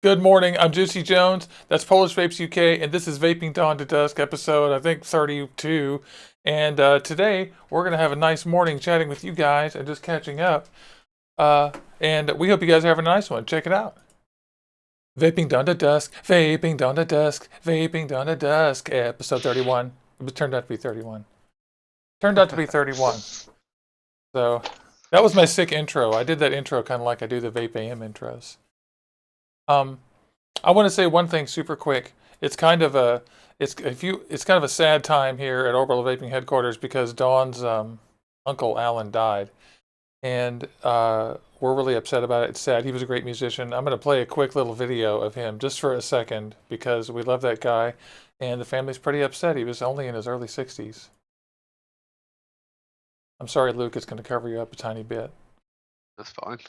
Good morning. I'm Juicy Jones. That's PolishVapesUK, and this is Vaping Dawn to Dusk, episode I think 32. And today we're gonna have a nice morning chatting with you guys and just catching up. And we hope you guys are having a nice one. Check it out. Vaping Dawn to Dusk, Vaping Dawn to Dusk, Vaping Dawn to Dusk, episode 31. It turned out to be 31. Turned out to be 31. So that was my sick intro. I did that intro kind of like I do the Vape AM intros. I want to say one thing super quick. It's kind of a it's kind of a sad time here at Orbital Vaping headquarters because Dawn's uncle Alan died, and we're really upset about it. It's sad. He was a great musician. I'm going to play a quick little video of him just for a second because we love that guy, and the family's pretty upset. He was only in his early 60s. I'm sorry, Luke. It's going to cover you up a tiny bit. That's fine.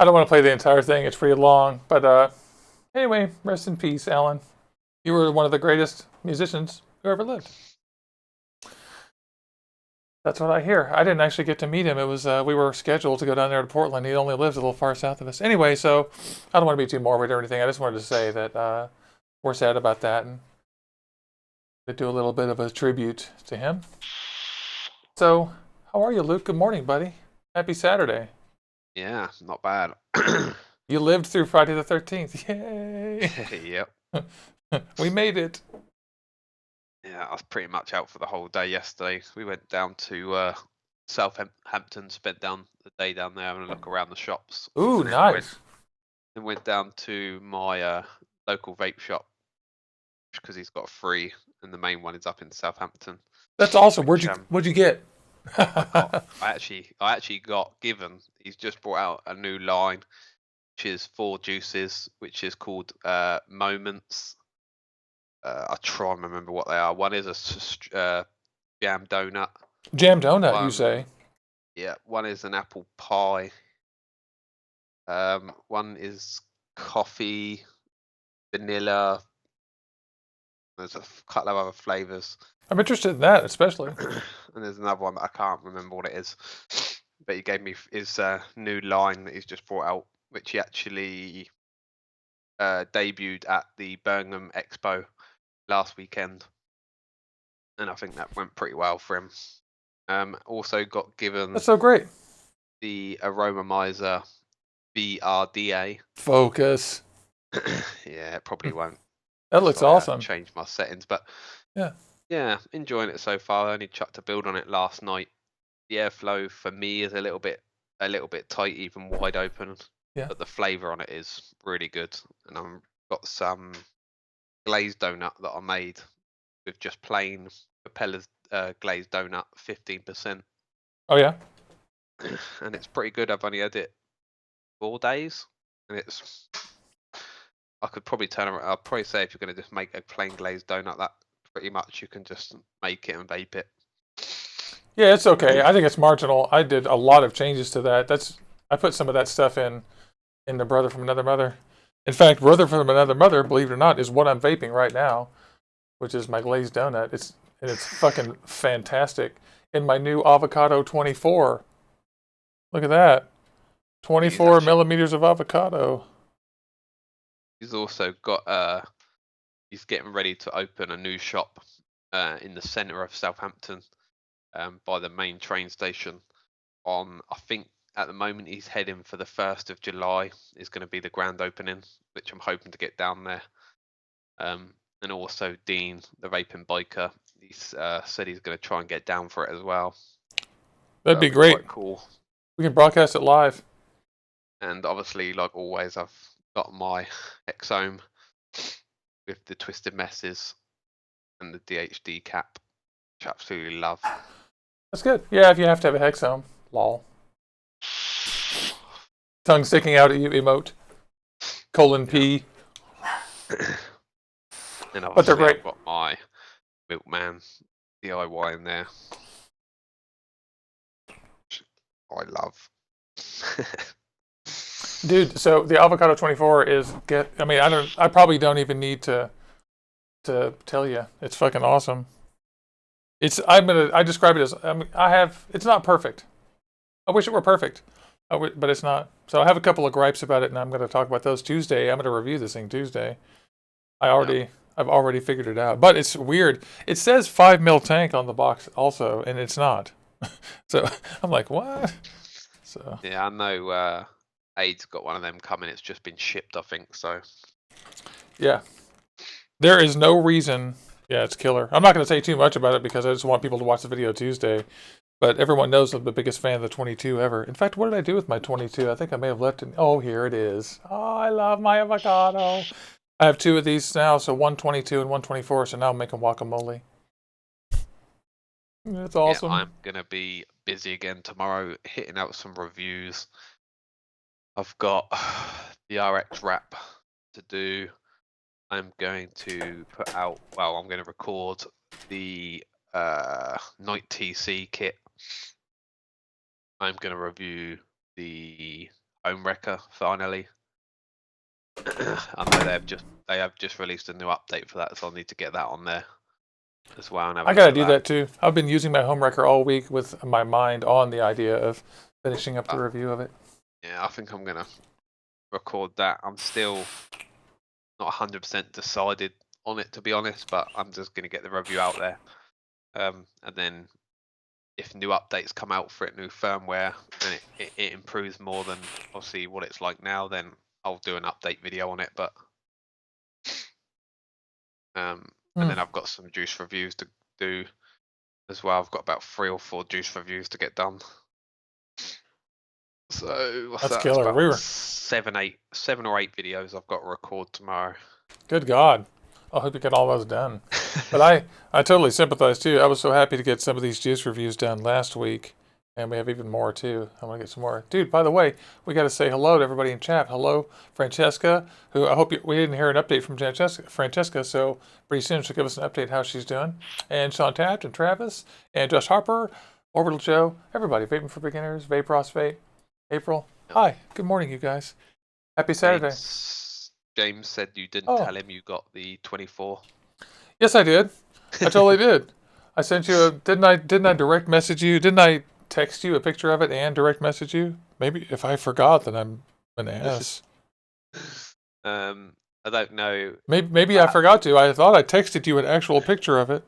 I don't want to play the entire thing. It's pretty long, but anyway, rest in peace, Alan. You were one of the greatest musicians who ever lived. That's what I hear. I didn't actually get to meet him. It was we were scheduled to go down there to Portland. He only lives a little far south of us. Anyway, so I don't want to be too morbid or anything. I just wanted to say that we're sad about that and to do a little bit of a tribute to him. So, how are you, Luke? Good morning, buddy. Happy Saturday. Yeah, not bad. You lived through Friday the 13th. Yay! Yep. We made it. Yeah, I was pretty much out for the whole day yesterday. We went down to Southampton, spent down the day down there having a look around the shops. Ooh, and nice. Went down to my local vape shop because he's got a free, and the main one is up in Southampton. That's awesome. Which, What'd you get? I actually got given. He's just brought out a new line, which is 4 juices, which is called Moments. I try and remember what they are. One is a jam donut. Jam donut, you say? Yeah. One is an apple pie. One is coffee, vanilla. There's a couple of other flavors. I'm interested in that, especially. And there's another one that I can't remember what it is. But he gave me his new line that he's just brought out, which he actually debuted at the Birmingham Expo last weekend, and I think that went pretty well for him. Also got given That's so great. the Aromomizer VRDA. Focus. Yeah, it probably won't. That looks awesome. Change my settings, but yeah, enjoying it so far. I only chucked a build on it last night. The airflow for me is a little bit tight, even wide open. Yeah. But the flavour on it is really good, and I've got some glazed donut that I made with just plain Propeller's glazed donut, 15%. Oh yeah. And it's pretty good. I've only had it 4 days, and it's. I could probably turn around. I'll probably say if you're going to just make a plain glazed donut, that pretty much you can just make it and vape it. Yeah, it's okay. I think it's marginal. I did a lot of changes to that. I put some of that stuff in the Brother from Another Mother. In fact, Brother from Another Mother, believe it or not, is what I'm vaping right now, which is my glazed donut. It's fucking fantastic. In my new avocado 24. Look at that. 24 millimeters of avocado. He's also got he's getting ready to open a new shop in the centre of Southampton, by the main train station. I think at the moment he's heading for the 1st of July is going to be the grand opening, which I'm hoping to get down there. And also Dean, the vaping biker, he's said he's going to try and get down for it as well. That'd be great. Quite cool. We can broadcast it live. And obviously, like always, I've got my Exome with the twisted messes and the DHD cap. which I absolutely love. That's good. Yeah, if you have to have a hexome. Lol. Tongue sticking out at you emote. Colon Yeah. P. And But they're obviously great. I've got my Milkman DIY in there, which I love. Dude, so the avocado 24 is I mean, I probably don't even need to tell you. It's fucking awesome. I describe it as, it's not perfect. I wish it were perfect. But it's not. So I have a couple of gripes about it, and I'm going to talk about those Tuesday. I'm going to review this thing Tuesday. Yeah. I've already figured it out. But it's weird. It says 5 mil tank on the box also, and it's not. So I'm like, what? So Yeah, I know Aid's got one of them coming. It's just been shipped, I think. So yeah, there is no reason. Yeah, it's killer. I'm not going to say too much about it because I just want people to watch the video Tuesday. But everyone knows I'm the biggest fan of the 22 ever. In fact, what did I do with my 22? I think I may have left it. Oh, here it is. Oh, I love my avocado. I have 2 of these now, so 122 and 124. So now I'm making guacamole. It's yeah, awesome. I'm gonna be busy again tomorrow, hitting out some reviews. I've got the RX wrap to do. I'm going to put out. Well, I'm going to record the Night TC kit. I'm going to review the Home Wrecker finally. I know they have just released a new update for that, so I'll need to get that on there as well. And have a I look gotta at do that too. I've been using my home wrecker all week with my mind on the idea of finishing up the review of it. Yeah, I think I'm gonna record that. I'm still not 100% decided on it, to be honest, but I'm just gonna get the review out there. And then if new updates come out for it, new firmware, and it improves more than obviously what it's like now, then I'll do an update video on it. But and then I've got some juice reviews to do as well. I've got about 3 or 4 juice reviews to get done. So what's That's that? That's killer. about 7 or 8 videos I've got to record tomorrow. Good God. I hope you get all those done. But I totally sympathize too. I was so happy to get some of these juice reviews done last week. And we have even more too. I want to get some more. Dude, by the way, we got to say hello to everybody in chat. Hello, Francesca, who I hope we didn't hear an update from Francesca, so pretty soon she'll give us an update how she's doing. And Sean Taft and Travis and Josh Harper, Orbital Joe, everybody. Vaping for Beginners, Vape Ross Vape, April. Hi, good morning, you guys. Happy Saturday. James said you didn't tell him you got the 24. Yes, I did. I totally did. I sent you a, didn't I direct message you? Didn't I text you a picture of it and direct message you? Maybe if I forgot, then I'm an ass. I don't know. Maybe I forgot to. I thought I texted you an actual picture of it.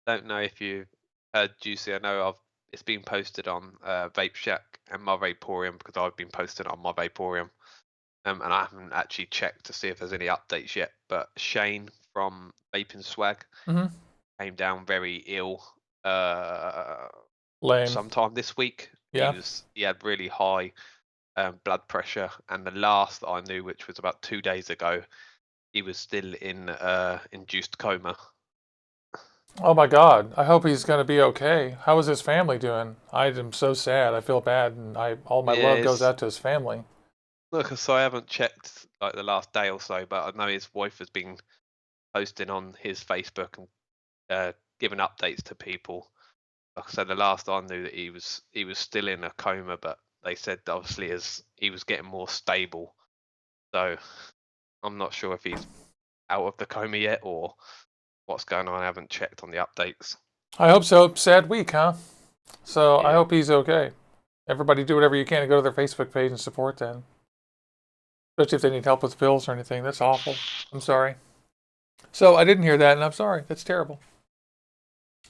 Don't know if you heard Juicy. I know it's been posted on VapeShack and my Vaporium because I've been posting it on my Vaporium. And I haven't actually checked to see if there's any updates yet. But Shane from Vaping Swag came down very ill Lame. sometime this week. Yeah. He had really high blood pressure, and the last I knew, which was about 2 days ago, he was still in induced coma. Oh my God! I hope he's gonna be okay. How is his family doing? I am so sad. I feel bad, and all my love goes out to his family. Look, so I haven't checked like the last day or so, but I know his wife has been posting on his Facebook and giving updates to people. Like I said, the last I knew that he was still in a coma, but they said obviously as he was getting more stable. So I'm not sure if he's out of the coma yet or what's going on. I haven't checked on the updates. I hope so. Sad week, huh? So Yeah. I hope he's okay. Everybody do whatever you can to go to their Facebook page and support them. Especially if they need help with pills or anything. That's awful. I'm sorry. So I didn't hear that, and I'm sorry. That's terrible.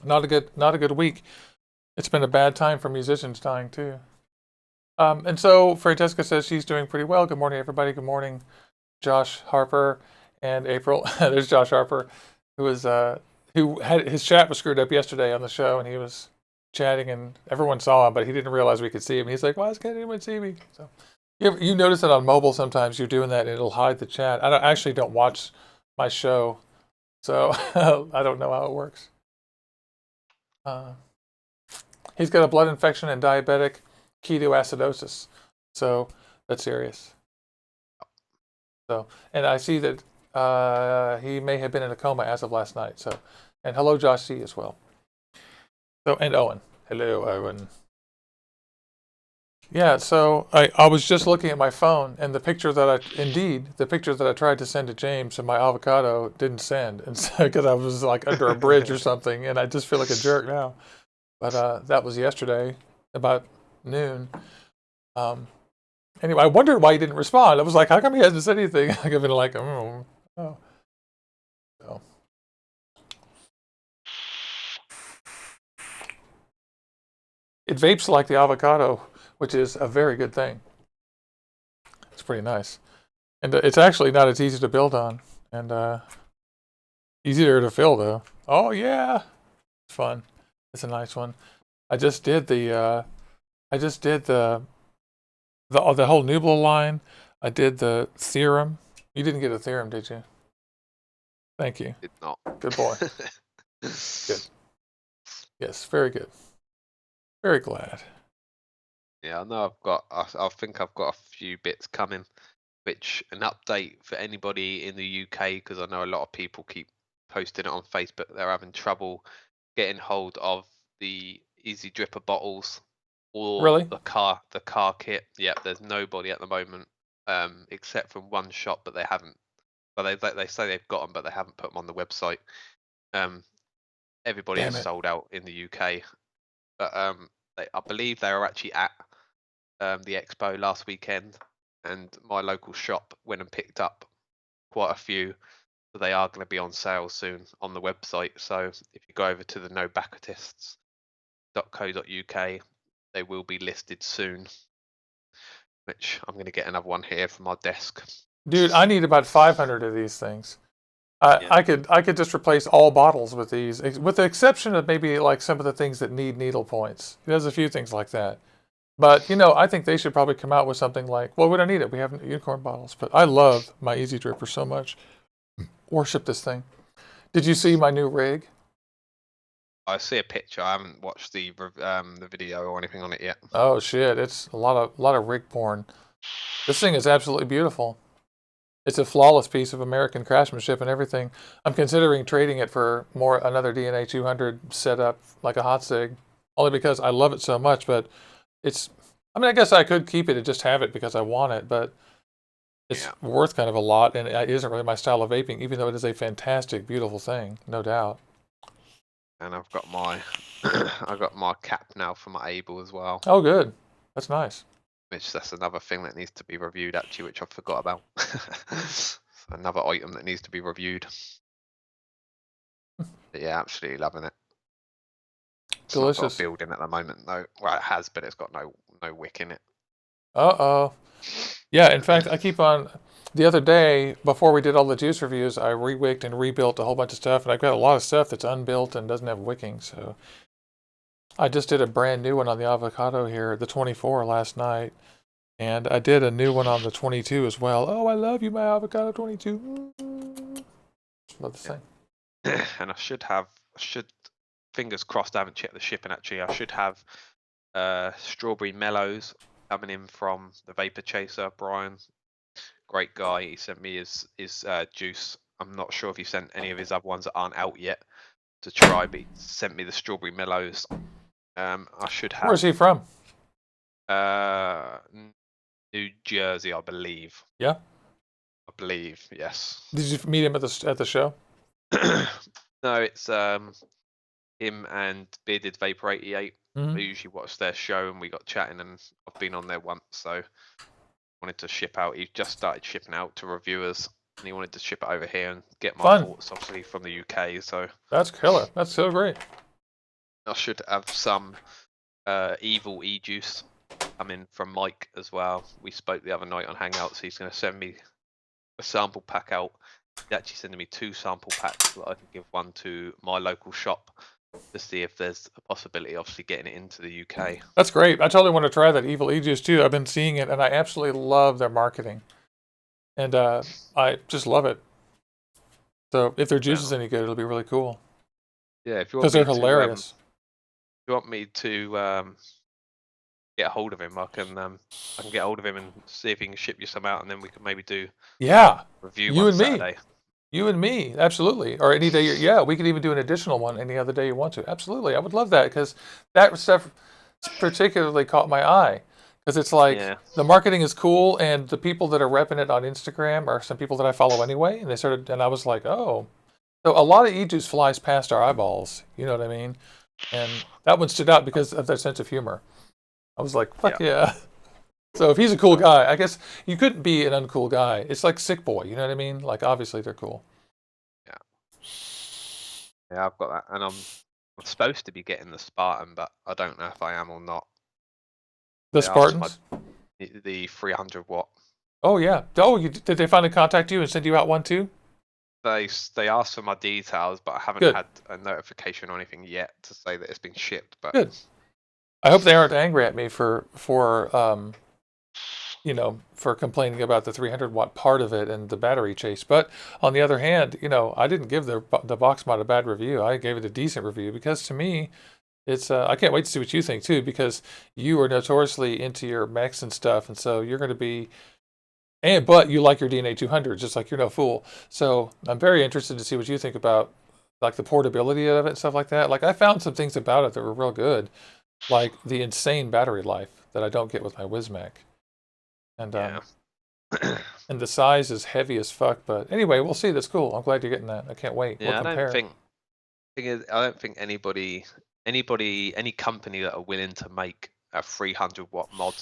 Not a good week. It's been a bad time for musicians dying too. And so Francesca says she's doing pretty well. Good morning, everybody. Good morning, Josh Harper and April. There's Josh Harper, who had his chat was screwed up yesterday on the show, and he was chatting, and everyone saw him, but he didn't realize we could see him. He's like, "Why can't anyone see me?" So you notice that on mobile sometimes you're doing that, and it'll hide the chat. I actually don't watch my show, so I don't know how it works. Uh, he's got a blood infection and diabetic ketoacidosis, so that's serious. So, and I see that he may have been in a coma as of last night. So, and hello, Josh C as well. So, and Owen. Hello, Owen. Yeah, so I was just looking at my phone, and the picture that I tried to send to James and my avocado didn't send, and because I was like under a bridge or something, and I just feel like a jerk now. But that was yesterday, about noon. Um, anyway, I wondered why he didn't respond. I was like, how come he hasn't said anything? I've been like, oh. So. It vapes like the avocado, which is a very good thing. It's pretty nice. And it's actually not as easy to build on. And easier to fill, though. Oh, yeah. It's fun. It's a nice one. I just did the the whole Nubla line. I did the theorem. You didn't get a theorem, did you? Thank you. Did not. Good boy. Good. Yes, very good. Very glad. Yeah, I know I think I've got a few bits coming, which an update for anybody in the UK, because I know a lot of people keep posting it on Facebook. They're having trouble getting hold of the Easy Dripper bottles or Really? the car kit. Yep, there's nobody at the moment, except from one shop, but they haven't. But they say they've got them, but they haven't put them on the website. Everybody Damn is it. sold out in the UK, but I believe they were actually at the expo last weekend, and my local shop went and picked up quite a few. So they are going to be on sale soon on the website. So if you go over to the nobacatists.co.uk, they will be listed soon. Which I'm going to get another one here from our desk. Dude, I need about 500 of these things. Yeah. I could just replace all bottles with these, with the exception of maybe like some of the things that need needle points. There's a few things like that. But, I think they should probably come out with something like, well, we don't need it. We have unicorn bottles. But I love my Easy Dripper so much. Worship this thing. Did you see my new rig? I see a picture. I haven't watched the video or anything on it yet. Oh shit, it's a lot of rig porn. This thing is absolutely beautiful. It's a flawless piece of American craftsmanship and everything. I'm considering trading it for another DNA 200 setup like a hot sig, only because I love it so much. But I guess I could keep it and just have it because I want it, but it's worth kind of a lot, and it isn't really my style of vaping, even though it is a fantastic, beautiful thing, no doubt. And I've got my I got my cap now for my Able as well. Oh, good. That's nice. Which that's another thing that needs to be reviewed actually, which I forgot about. Another item that needs to be reviewed. But yeah, absolutely loving it. It's not got Delicious. a build in at the moment though. Well, it has, but it's got no wick in it. Uh-oh. Yeah, in fact, I keep on. The other day, before we did all the juice reviews, I re-wicked and rebuilt a whole bunch of stuff, and I've got a lot of stuff that's unbuilt and doesn't have wicking, so I just did a brand new one on the avocado here, the 24 last night, and I did a new one on the 22 as well. Oh, I love you, my avocado 22. Love this thing. And I should, fingers crossed, I haven't checked the shipping actually. I should have strawberry mellows coming in from the Vapor Chaser, Brian. Great guy. He sent me his juice. I'm not sure if he sent any of his other ones that aren't out yet to try, but he sent me the strawberry mellows. I should have. Where's he from? New Jersey, I believe. Yeah. I believe, yes. Did you meet him at the show? No, it's him and Bearded Vapor 88. Mm-hmm. I usually watch their show, and we got chatting, and I've been on there once, so wanted to ship out. He just started shipping out to reviewers, and he wanted to ship it over here and get my thoughts, obviously, from the UK. So that's killer. That's so great. I should have some evil e-juice coming from Mike as well. We spoke the other night on Hangouts. He's going to send me a sample pack out. He's actually sending me 2 sample packs so that I can give one to my local shop to see if there's a possibility, obviously, getting it into the UK. That's great. I totally want to try that Evil E-Juice too. I've been seeing it, and I absolutely love their marketing. And I just love it. So if their juice is any good, it'll be really cool. Yeah, if you want because they're hilarious. you want me to get a hold of him, I can get hold of him and see if he can ship you some out, and then we can maybe do Yeah, review you one and me. Saturday. You and me, absolutely. Or any day. Yeah, we could even do an additional one any other day you want to. Absolutely, I would love that because that stuff particularly caught my eye because it's like Yeah, the marketing is cool and the people that are repping it on Instagram are some people that I follow anyway, and they started, and I was like, oh, so a lot of e-juice flies past our eyeballs. You know what I mean? And that one stood out because of their sense of humor. I was like, yeah, fuck yeah. So if he's a cool uh, guy, I guess you couldn't be an uncool guy. It's like Sick Boy, you know what I mean? Like obviously they're cool. yeah, yeah. I've got that, and I'm supposed to be getting the Spartan, but I don't know if I am or not. The They asked for my Spartans? the 300 watt. Oh yeah. Oh, did they finally contact you and send you out one too? They asked for my details, but I haven't Good, had a notification or anything yet to say that it's been shipped. But good. I hope they aren't angry at me for complaining about the 300-watt part of it and the battery chase. But on the other hand, I didn't give the box mod a bad review. I gave it a decent review because to me, it's I can't wait to see what you think too because you are notoriously into your mechs and stuff, and so you're going to be. But you like your DNA 200, just like you're no fool. So I'm very interested to see what you think about like the portability of it and stuff like that. Like I found some things about it that were real good, like the insane battery life that I don't get with my Wismec, and yeah, and the size is heavy as fuck. But anyway, we'll see. That's cool. I'm glad you're getting that. I can't wait. We'll yeah. I don't compare. think thing is, I don't think any company that are willing to make a 300 watt mod,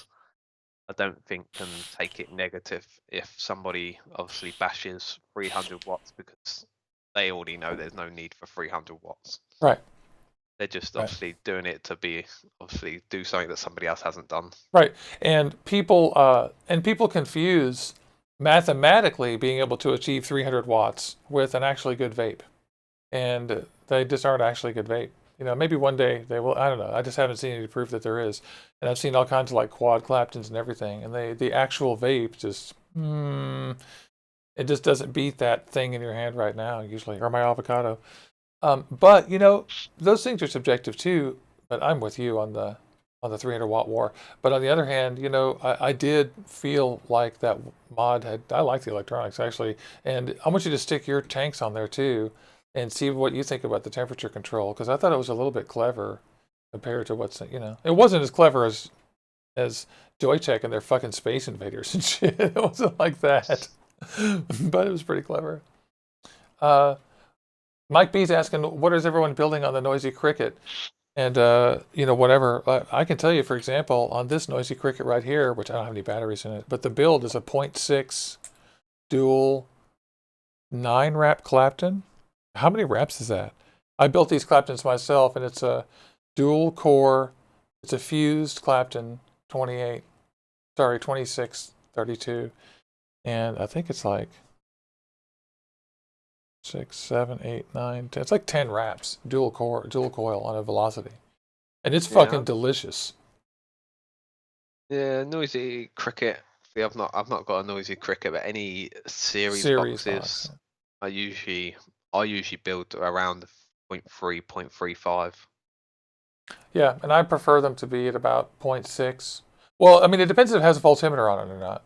I don't think can take it negative if somebody obviously bashes 300 watts because they already know there's no need for 300 watts. Right. They're just Right. obviously doing it to be obviously do something that somebody else hasn't done. Right. And people confuse mathematically being able to achieve 300 watts with an actually good vape. And they just aren't actually good vape. Maybe one day they will. I don't know. I just haven't seen any proof that there is. And I've seen all kinds of like quad Claptons and everything, and the actual vape just it just doesn't beat that thing in your hand right now usually, or my avocado. But those things are subjective too. But I'm with you on the 300-watt war. But on the other hand, I did feel like that mod had. I like the electronics actually, and I want you to stick your tanks on there too, and see what you think about the temperature control because I thought it was a little bit clever compared to It wasn't as clever as Joytech and their fucking Space Invaders and shit. It wasn't like that, but it was pretty clever. Uh, Mike B's asking, what is everyone building on the Noisy Cricket? And whatever. I can tell you, for example, on this Noisy Cricket right here, which I don't have any batteries in it, but the build is a .6 dual 9-wrap Clapton. How many wraps is that? I built these Claptons myself, and it's a dual core. It's a fused Clapton 2632, and I think it's like 6, 7, 8, 9, 10. It's like 10 wraps, dual coil on a Velocity, and it's Yeah, fucking delicious. yeah. Noisy Cricket. See, I've not got a Noisy Cricket, but any series Series box. boxes, I usually build around the point 0.3, 0.35. Yeah, and I prefer them to be at about .6. Well, I mean, it depends if it has a voltimeter on it or not.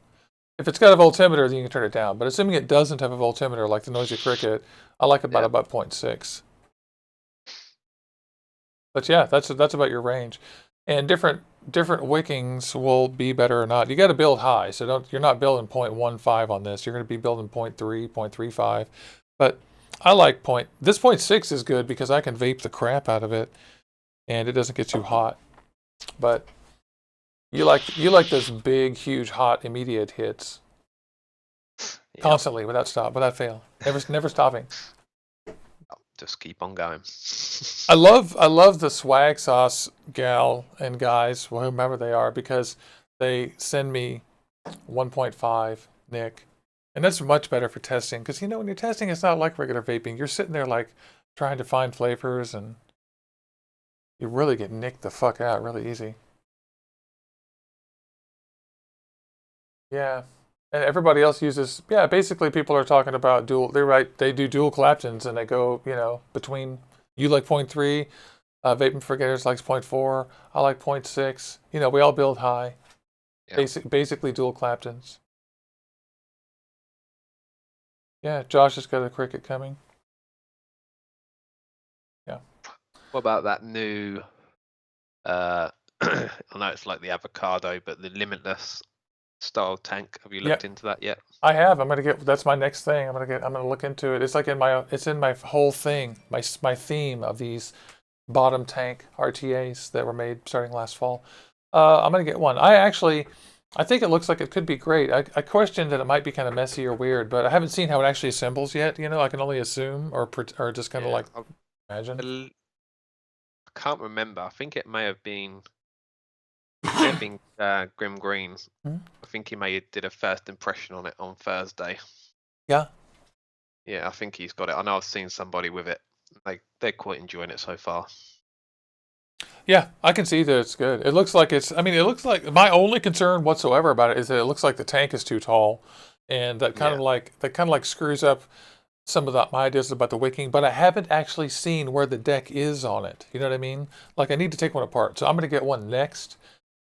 If it's got a voltimeter, then you can turn it down. But assuming it doesn't have a voltimeter, like the Noisy Cricket, I like Yeah, about .6. But yeah, that's about your range. And different wickings will be better or not. You got to build high, so you're not building .15 on this. You're going to be building .3, .35. But I like this .6 is good because I can vape the crap out of it, and it doesn't get too hot. But you like those big, huge, hot, immediate hits yeah. constantly without fail, never stopping. Just keep on going. I love the swag sauce gal and guys, whomever they are, because they send me 1.5 Nick, and that's much better for testing. Because when you're testing, it's not like regular vaping. You're sitting there like trying to find flavors, and you really get nicked the fuck out really easy. Yeah. And everybody else uses, yeah, basically people are talking about dual, they do dual Claptons and they go, between, you like point 0.3, Vaping Forgetters likes 0.4. I like 0.6. You know, we all build high. Yeah. Basically dual Claptons. Yeah, Josh has got a Cricket coming. Yeah. What about that new? I know it's like the avocado, but the limitless style tank. Have you Yeah, looked into that yet? I have. I'm gonna get. That's my next thing. I'm gonna look into it. It's like in my. It's in my whole thing. My theme of these bottom tank RTAs that were made starting last fall. I'm gonna get one. I think it looks like it could be great. I question that it might be kind of messy or weird, but I haven't seen how it actually assembles yet. You know, I can only assume or just kind of Yeah, like imagine. I can't remember. I think it may have been Grim Green. Hmm? I think he did a first impression on it on Thursday. Yeah. Yeah, I think he's got it. I know I've seen somebody with it. They're quite enjoying it so far. Yeah, I can see that it's good. It looks like it's. I mean, it looks like my only concern whatsoever about it is that it looks like the tank is too tall, and that Yeah. kind of like screws up some of my ideas about the wicking. But I haven't actually seen where the deck is on it. You know what I mean? Like I need to take one apart. So I'm going to get one next.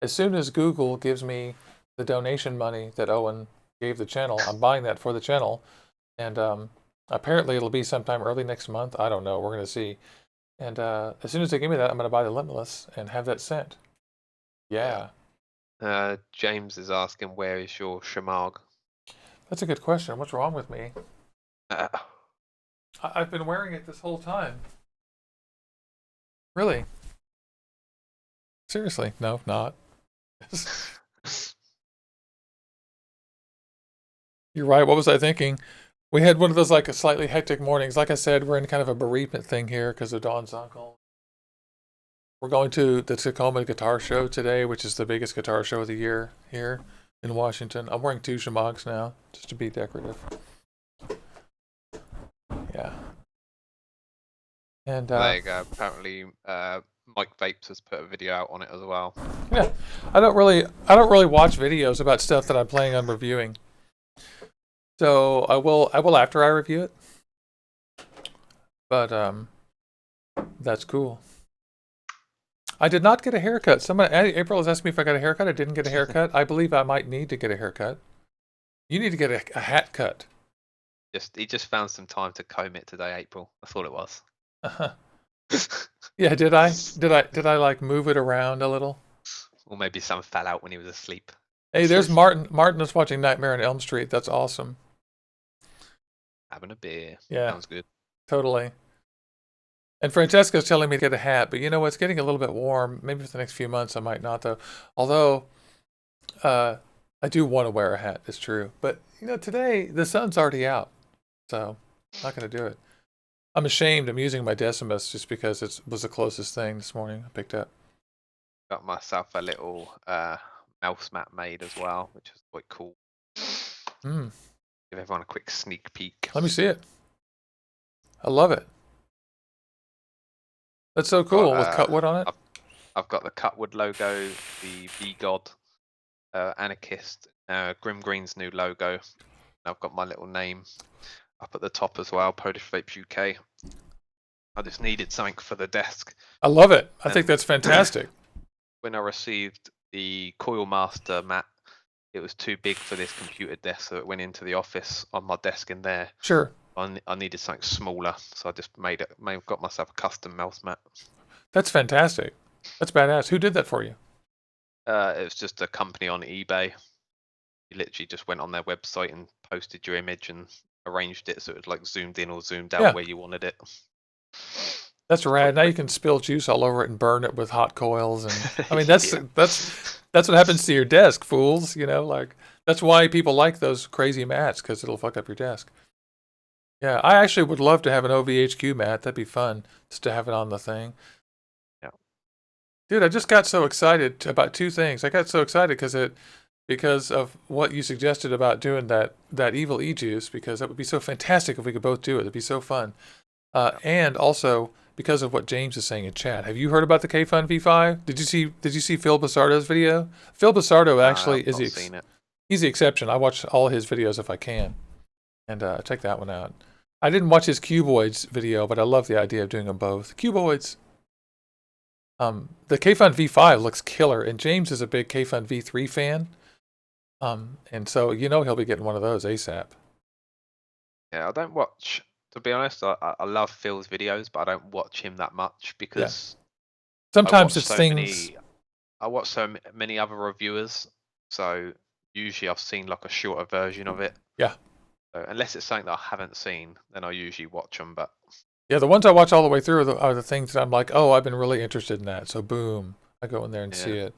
As soon as Google gives me the donation money that Owen gave the channel, I'm buying that for the channel, and apparently it'll be sometime early next month. I don't know. We're going to see. And as soon as they give me that, I'm going to buy the Limitless and have that sent. Yeah. James is asking, where is your Shamag? That's a good question. What's wrong with me? Uh, I've been wearing it this whole time. Really? Seriously? No, not. You're right. What was I thinking? We had one of those like slightly hectic mornings. Like I said, we're in kind of a bereavement thing here because of Dawn's uncle. We're going to the Tacoma Guitar Show today, which is the biggest guitar show of the year here in Washington. I'm wearing 2 Shamags now, just to be decorative. Yeah. And there you go. Apparently, Mike Vapes has put a video out on it as well. yeah, I don't really watch videos about stuff that I'm planning on reviewing. So I will after I review it. But that's cool. I did not get a haircut. April has asked me if I got a haircut. I didn't get a haircut. I believe I might need to get a haircut. You need to get a hat cut. He just found some time to comb it today, April. That's all it was. Uh-huh. Yeah, did I like move it around a little? Or maybe some fell out when he was asleep. Hey, there's Martin. Martin is watching Nightmare on Elm Street. That's awesome. Having a beer. Yeah. Sounds good. Totally. And Francesca's telling me to get a hat, but you know, it's getting a little bit warm. Maybe for the next few months I might not, though. Although, I do want to wear a hat. It's true. But, you know, today the sun's already out. So, not going to do it. I'm ashamed I'm using my Decimus just because it was the closest thing this morning I picked up. Got myself a little mouse mat made as well, which is quite cool. Mm. Give everyone a quick sneak peek. Let me see it. I love it. That's so cool with cutwood on it. I've got the Cutwood logo, the V-God, Anarchist, Grim Green's new logo. I've got my little name up at the top as well, PolishVapesUK. I just needed something for the desk. I love it. I think that's fantastic. When I received the Coil Master mat, it was too big for this computer desk, so it went into the office on my desk in there. Sure. I needed something smaller, so I just got myself a custom mouse mat. That's fantastic. That's badass. Who did that for you? It was just a company on eBay. You literally just went on their website and posted your image and arranged it so it was like zoomed in or zoomed out where you wanted it. That's rad. Now you can spill juice all over it and burn it with hot coils, and I mean that's what happens to your desk, fools. You know, like that's why people like those crazy mats, because it'll fuck up your desk. Yeah, I actually would love to have an OVHQ mat. That'd be fun just to have it on the thing. Yeah, dude, I just got so excited about 2 things. I got so excited because of what you suggested about doing that evil e-juice, because that would be so fantastic if we could both do it. It'd be so fun. And also because of what James is saying in chat. Have you heard about the K-Fun V5? Did you see Phil Basardo's video? Phil Basardo actually he's the exception. I watch all his videos if I can. And check that one out. I didn't watch his Cuboids video, but I love the idea of doing them both. Cuboids. The Kfun V5 looks killer, and James is a big Kfun V3 fan. And so he'll be getting one of those ASAP. Yeah, I don't watch. To be honest, I love Phil's videos, but I don't watch him that much because I Sometimes watch it's so things. many. I watch many other reviewers, so usually I've seen like a shorter version of it. Yeah. So unless it's something that I haven't seen, then I usually watch them. But Yeah, the ones I watch all the way through are the things that I'm like, oh, I've been really interested in that. So boom, I go in there and see yeah, it.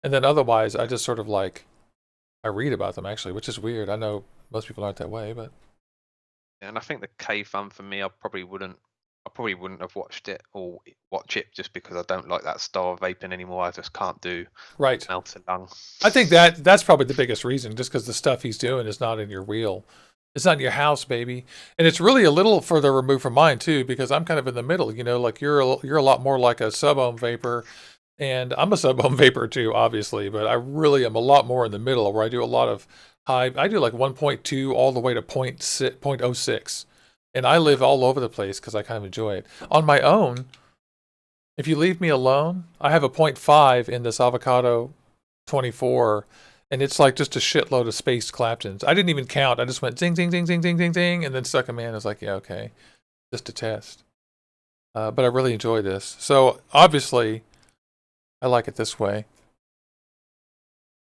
And then otherwise, I just sort of like, I read about them actually, which is weird. I know most people aren't that way, but and I think the K Fun for me, I probably wouldn't. I probably wouldn't have watched it or watch it just because I don't like that style of vaping anymore. I just can't do right. melted lung. I think that's probably the biggest reason, just because the stuff he's doing is not in your wheel. It's not in your house, baby. And it's really a little further removed from mine too, because I'm kind of in the middle. Like you're a lot more like a sub-ohm vapor, and I'm a sub-ohm vapor too, obviously. But I really am a lot more in the middle, where I do a lot of high. I do like 1.2 all the way to 0.06, and I live all over the place because I kind of enjoy it. On my own, if you leave me alone, I have a zero point 0.5 in this avocado 24, and it's like just a shitload of spaced Claptons. I didn't even count. I just went zing, zing, zing, zing, zing, zing, zing, and then stuck them in. I was like, yeah, okay, just to test. But I really enjoy this. So obviously, I like it this way.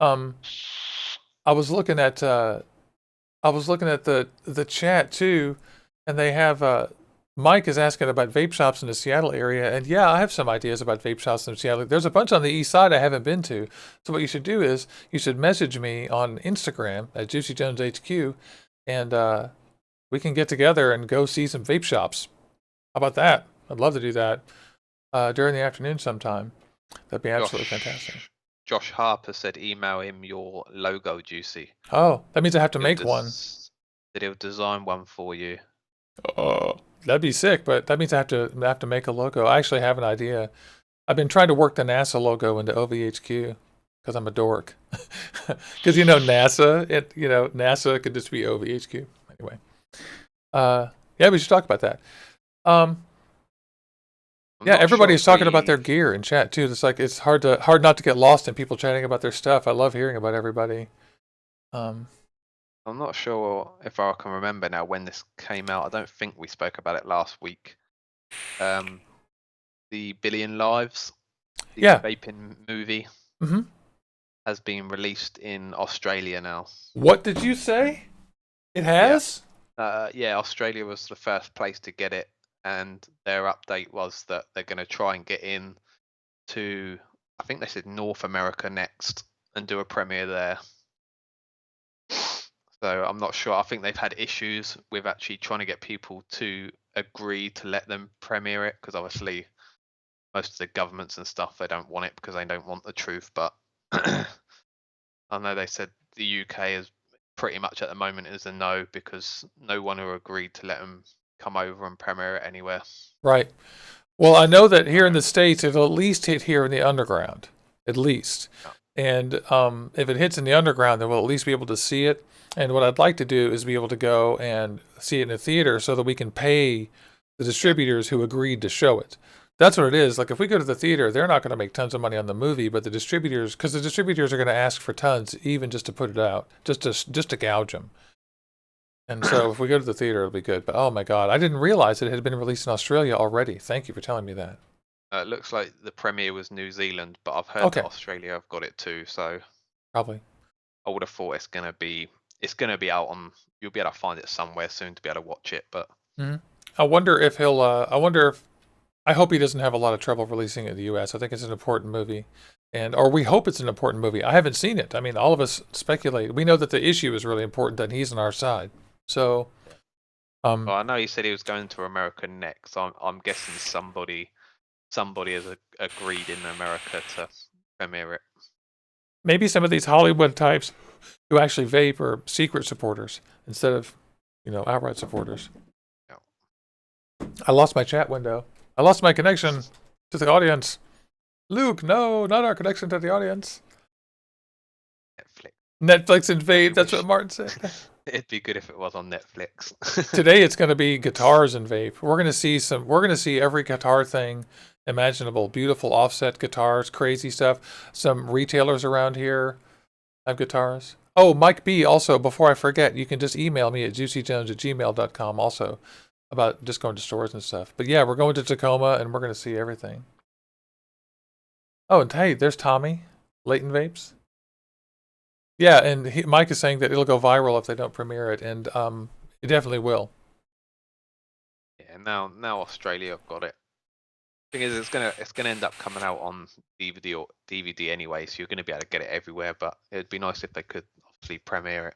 Um, I was looking at the chat too, and they have Mike is asking about vape shops in the Seattle area, and yeah, I have some ideas about vape shops in Seattle. There's a bunch on the east side I haven't been to. So what you should do is you should message me on Instagram at JuicyJonesHQ, and we can get together and go see some vape shops. How about that? I'd love to do that during the afternoon sometime. That'd be absolutely fantastic. Josh Harper said email him your logo, Juicy. Oh, that means I have to He'll make one. That he'll design one for you. Oh, that'd be sick, but that means I have to make a logo. I actually have an idea. I've been trying to work the NASA logo into OVHQ because I'm a dork. Because NASA could just be OVHQ anyway. Yeah, we should talk about that. Yeah, everybody's talking about their gear in chat too. It's like it's hard not to get lost in people chatting about their stuff. I love hearing about everybody. I'm not sure if I can remember now when this came out. I don't think we spoke about it last week. The Billion Lives, the vaping movie, has been released in Australia now. What did you say? It has? Yeah, Australia was the first place to get it, and their update was that they're going to try and get in to, I think they said North America next, and do a premiere there. So I'm not sure. I think they've had issues with actually trying to get people to agree to let them premiere it, because obviously most of the governments and stuff, they don't want it because they don't want the truth. But I know they said the UK is pretty much at the moment is a no, because no one who agreed to let them come over and premiere it anywhere. Right. Well, I know that here in the States, it'll at least hit here in the underground, at least. And if it hits in the underground, then we'll at least be able to see it. And what I'd like to do is be able to go and see it in a theater so that we can pay the distributors who agreed to show it. That's what it is. Like if we go to the theater, they're not going to make tons of money on the movie, but the distributors, because the distributors are going to ask for tons, even just to put it out, just to gouge them. And so if we go to the theater, it'll be good. But oh my God, I didn't realize it had been released in Australia already. Thank you for telling me that. It looks like the premiere was New Zealand, but I've heard that Australia have got it too. So probably I would have thought it's gonna be out on. You'll be able to find it somewhere soon to be able to watch it. But I wonder if he'll. I hope he doesn't have a lot of trouble releasing it in the U.S. I think it's an important movie, or we hope it's an important movie. I haven't seen it. I mean, all of us speculate. We know that the issue is really important, that he's on our side. So, well, I know he said he was going to America next. I'm guessing somebody has agreed in America to premiere it. Maybe some of these Hollywood types who actually vape are secret supporters instead of, outright supporters. No. I lost my chat window. I lost my connection to the audience. Luke, no, not our connection to the audience. Netflix and vape. That's what Martin said. It'd be good if it was on Netflix. Today it's going to be guitars and vape. We're going to see every guitar thing imaginable. Beautiful offset guitars, crazy stuff. Some retailers around here have guitars. Oh, Mike B, also, before I forget, you can just email me at juicyjones@gmail.com also about just going to stores and stuff. But yeah, we're going to Tacoma and we're going to see everything. Oh, and hey, there's Tommy, Leighton Vapes. Yeah, and Mike is saying that it'll go viral if they don't premiere it, and it definitely will. Yeah, now Australia have got it. Thing is, it's gonna end up coming out on DVD anyway, so you're gonna be able to get it everywhere. But it'd be nice if they could obviously premiere it.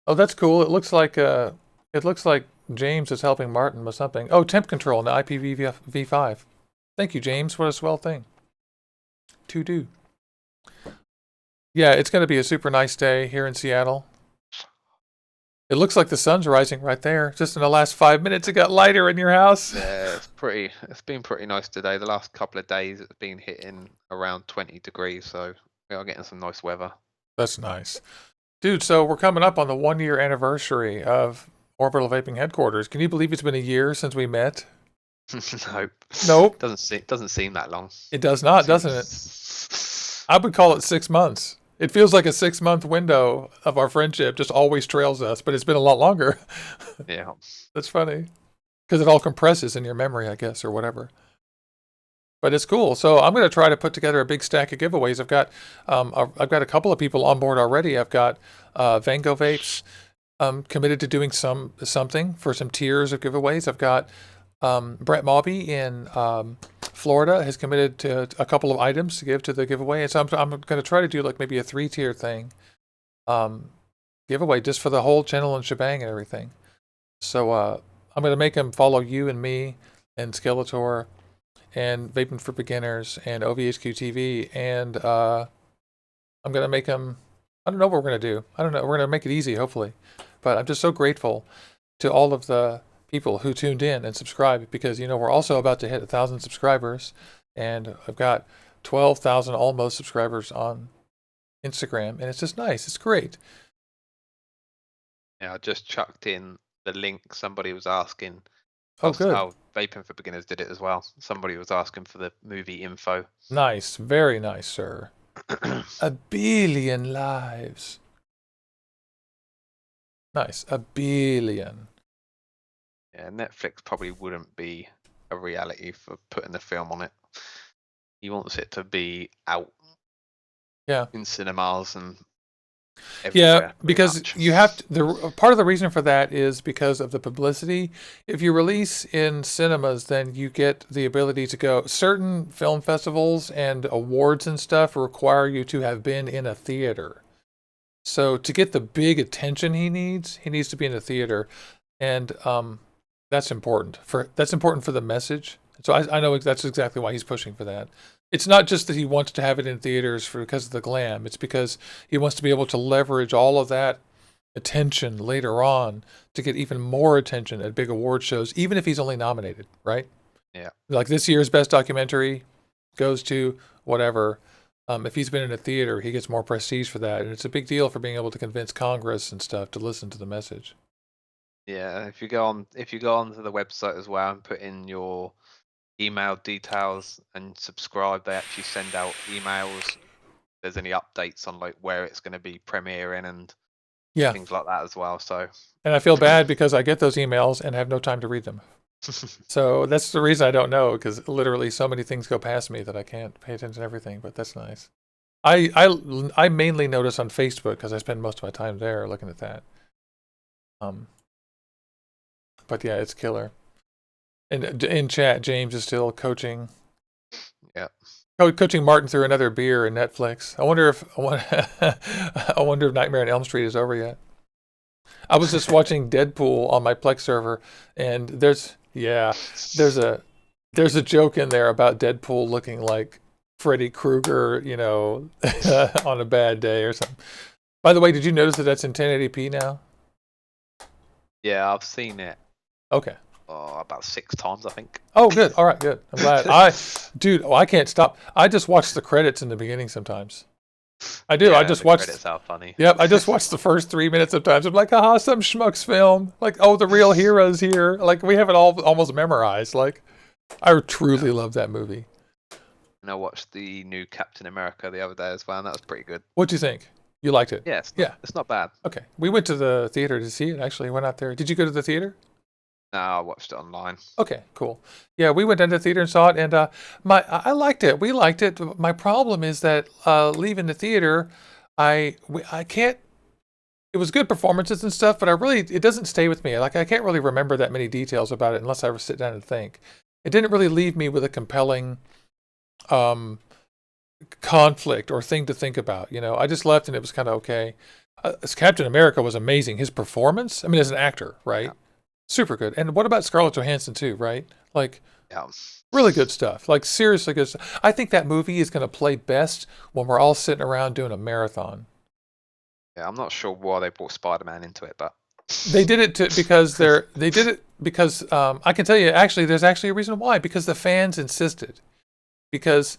Oh, that's cool. It looks like James is helping Martin with something. Oh, temp control in the IPv5. Thank you, James. What a swell thing to do. Yeah, it's going to be a super nice day here in Seattle. It looks like the sun's rising right there. Just in the last 5 minutes, it got lighter in your house. Yeah, it's been pretty nice today. The last couple of days, it's been hitting around 20 degrees, so we are getting some nice weather. That's nice. Dude, so we're coming up on the 1 year anniversary of Orbital Vaping headquarters. Can you believe it's been a year since we met? Nope. Nope. Doesn't seem that long. It does not, doesn't it? I would call it 6 months. It feels like a 6 month window of our friendship just always trails us, but it's been a lot longer. Yeah. That's funny. Because it all compresses in your memory, I guess, or whatever. But it's cool. So I'm going to try to put together a big stack of giveaways. I've got a couple of people on board already. I've got Vango Vapes committed to doing something for some tiers of giveaways. I've got Brett Maubey in Florida has committed to a couple of items to give to the giveaway. And so I'm going to try to do like maybe a 3-tier thing giveaway just for the whole channel and shebang and everything. So I'm going to make him follow you and me and Skeletor and Vaping for Beginners and OVHQ TV. And I'm going to make him, I don't know what we're going to do. I don't know. We're going to make it easy, hopefully. But I'm just so grateful to all of the people who tuned in and subscribed because, we're also about to hit 1,000 subscribers. And I've got 12,000 almost subscribers on Instagram. And it's just nice. It's great. Yeah, I just chucked in the link. Somebody was asking. Oh, good. Oh, Vaping for Beginners did it as well. Somebody was asking for the movie info. Nice. Very nice, sir. 1 billion lives. Nice. 1 billion. Yeah, Netflix probably wouldn't be a reality for putting the film on it. He wants it to be out. Yeah. In cinemas and yeah, because you have to, part of the reason for that is because of the publicity. If you release in cinemas, then you get the ability to go. Certain film festivals and awards and stuff require you to have been in a theater. So to get the big attention he needs to be in a theater, and that's important for the message. So I know that's exactly why he's pushing for that. It's not just that he wants to have it in theaters because of the glam. It's because he wants to be able to leverage all of that attention later on to get even more attention at big award shows, even if he's only nominated, right? Yeah. Like this year's Best Documentary goes to whatever. If he's been in a theater, he gets more prestige for that. And it's a big deal for being able to convince Congress and stuff to listen to the message. Yeah, if you go onto the website as well and put in your email details and subscribe, they actually send out emails if there's any updates on like where it's going to be premiering and things like that as well. So, and I feel bad because I get those emails and have no time to read them. So that's the reason I don't know, because literally so many things go past me that I can't pay attention to everything. But that's nice. I mainly notice on Facebook because I spend most of my time there looking at that. But yeah, it's killer. And in chat, James is still coaching. Yeah. Coaching Martin through another beer and Netflix. I wonder if Nightmare on Elm Street is over yet. I was just watching Deadpool on my Plex server, and there's a joke in there about Deadpool looking like Freddy Krueger, on a bad day or something. By the way, did you notice that that's in 1080p now? Yeah, I've seen it. Okay. About 6 times, I think. Oh, good. All right, good. I'm glad. I can't stop. I just watch the credits in the beginning sometimes. I do. I Yeah, just the watched. credits are funny. Yep, I just watched the first 3 minutes of times. I'm like, ah, some schmucks film. Like, oh, the real heroes here. Like, we have it all almost memorized. Like, I Yeah. truly love that movie. And I watched the new Captain America the other day as well, and that was pretty good. What'd you think? You liked it? Yeah, Yeah. it's not bad. Okay. We went to the theater to see it. Actually, went out there. Did you go to the theater? No, I watched it online. Okay, cool. Yeah, we went into the theater and saw it, and I liked it. We liked it. My problem is that leaving the theater, I can't. It was good performances and stuff, but it doesn't stay with me. Like I can't really remember that many details about it unless I ever sit down and think. It didn't really leave me with a compelling um, conflict or thing to think about. You know, I just left and it was kind of okay. Captain America was amazing. His performance, I mean, as an actor, right? Yeah. Super good. And what about Scarlett Johansson too, right? Like Yeah. really good stuff. Like seriously good stuff. I think that movie is going to play best when we're all sitting around doing a marathon. Yeah, I'm not sure why they brought Spider-Man into it, but They did it because they did it because I can tell you actually there's actually a reason why, because the fans insisted. Because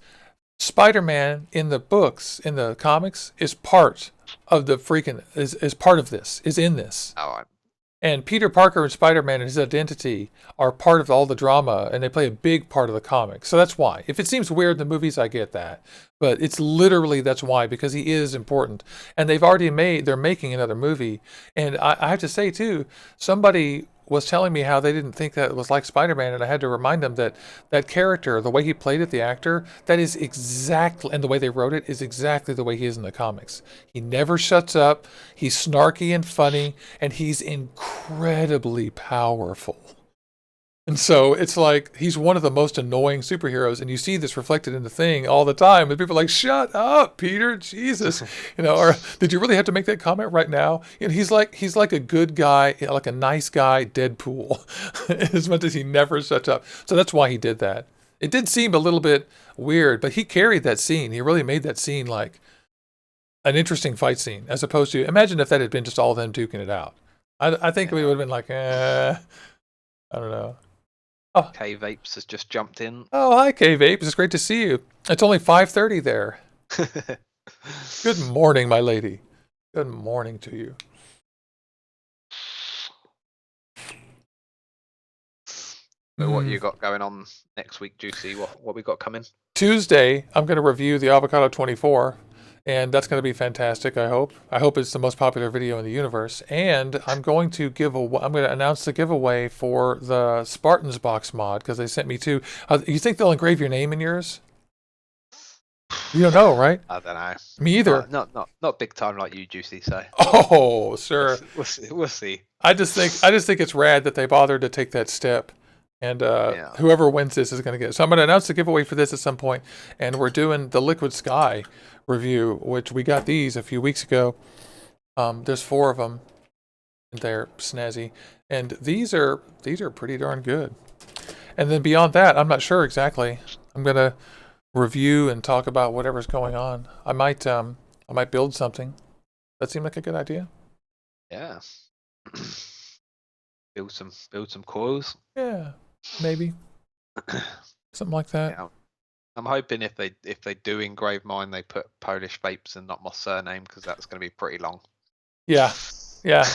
Spider-Man in the books, in the comics, is part of the freaking is part of this, is in this. oh, And Peter Parker and Spider-Man and his identity are part of all the drama, and they play a big part of the comic. So that's why. If it seems weird in the movies, I get that. But it's literally that's why, because he is important. And they're making another movie. And I have to say, too, somebody was telling me how they didn't think that it was like Spider-Man, and I had to remind them that that character, the way he played it, the actor, that is exactly, and the way they wrote it is exactly the way he is in the comics. He never shuts up. He's snarky and funny, and he's incredibly powerful. And so it's like he's one of the most annoying superheroes, and you see this reflected in the thing all the time. And people are like, "Shut up, Peter! Jesus!" You know, or did you really have to make that comment right now? You know, he's like a good guy, like a nice guy, Deadpool, as much as he never shuts up. So that's why he did that. It did seem a little bit weird, but he carried that scene. He really made that scene like an interesting fight scene, as opposed to imagine if that had been just all of them duking it out. I think we would have been like, I don't know. Oh, K-Vapes has just jumped in. oh, hi, K-Vape. It's great to see you. It's only 5:30 there. Good morning, my lady. Good morning to you. So what you got going on next week, Juicy? What we got coming? Tuesday, I'm going to review the Avocado 24, and that's going to be fantastic, I hope. I hope it's the most popular video in the universe. And I'm going to announce the giveaway for the Spartans box mod, because they sent me two. You think they'll engrave your name in yours? You don't know, right? I don't know. Me either. Not big time like you, Juicy. So Oh, sir. we'll see. We'll see. I just think it's rad that they bothered to take that step. And Yeah. whoever wins this is going to get it. So I'm going to announce the giveaway for this at some point. And we're doing the Liquid Sky review, which we got these a few weeks ago. There's 4 of them. They're snazzy. And these are pretty darn good. And then beyond that, I'm not sure exactly. I'm going to review and talk about whatever's going on. I might build something. That seem like a good idea? Yeah. build some coils. Yeah, maybe. Something like that. Yeah. I'm hoping if they do engrave mine, they put Polish Vapes and not my surname, because that's going to be pretty long. Yeah, yeah.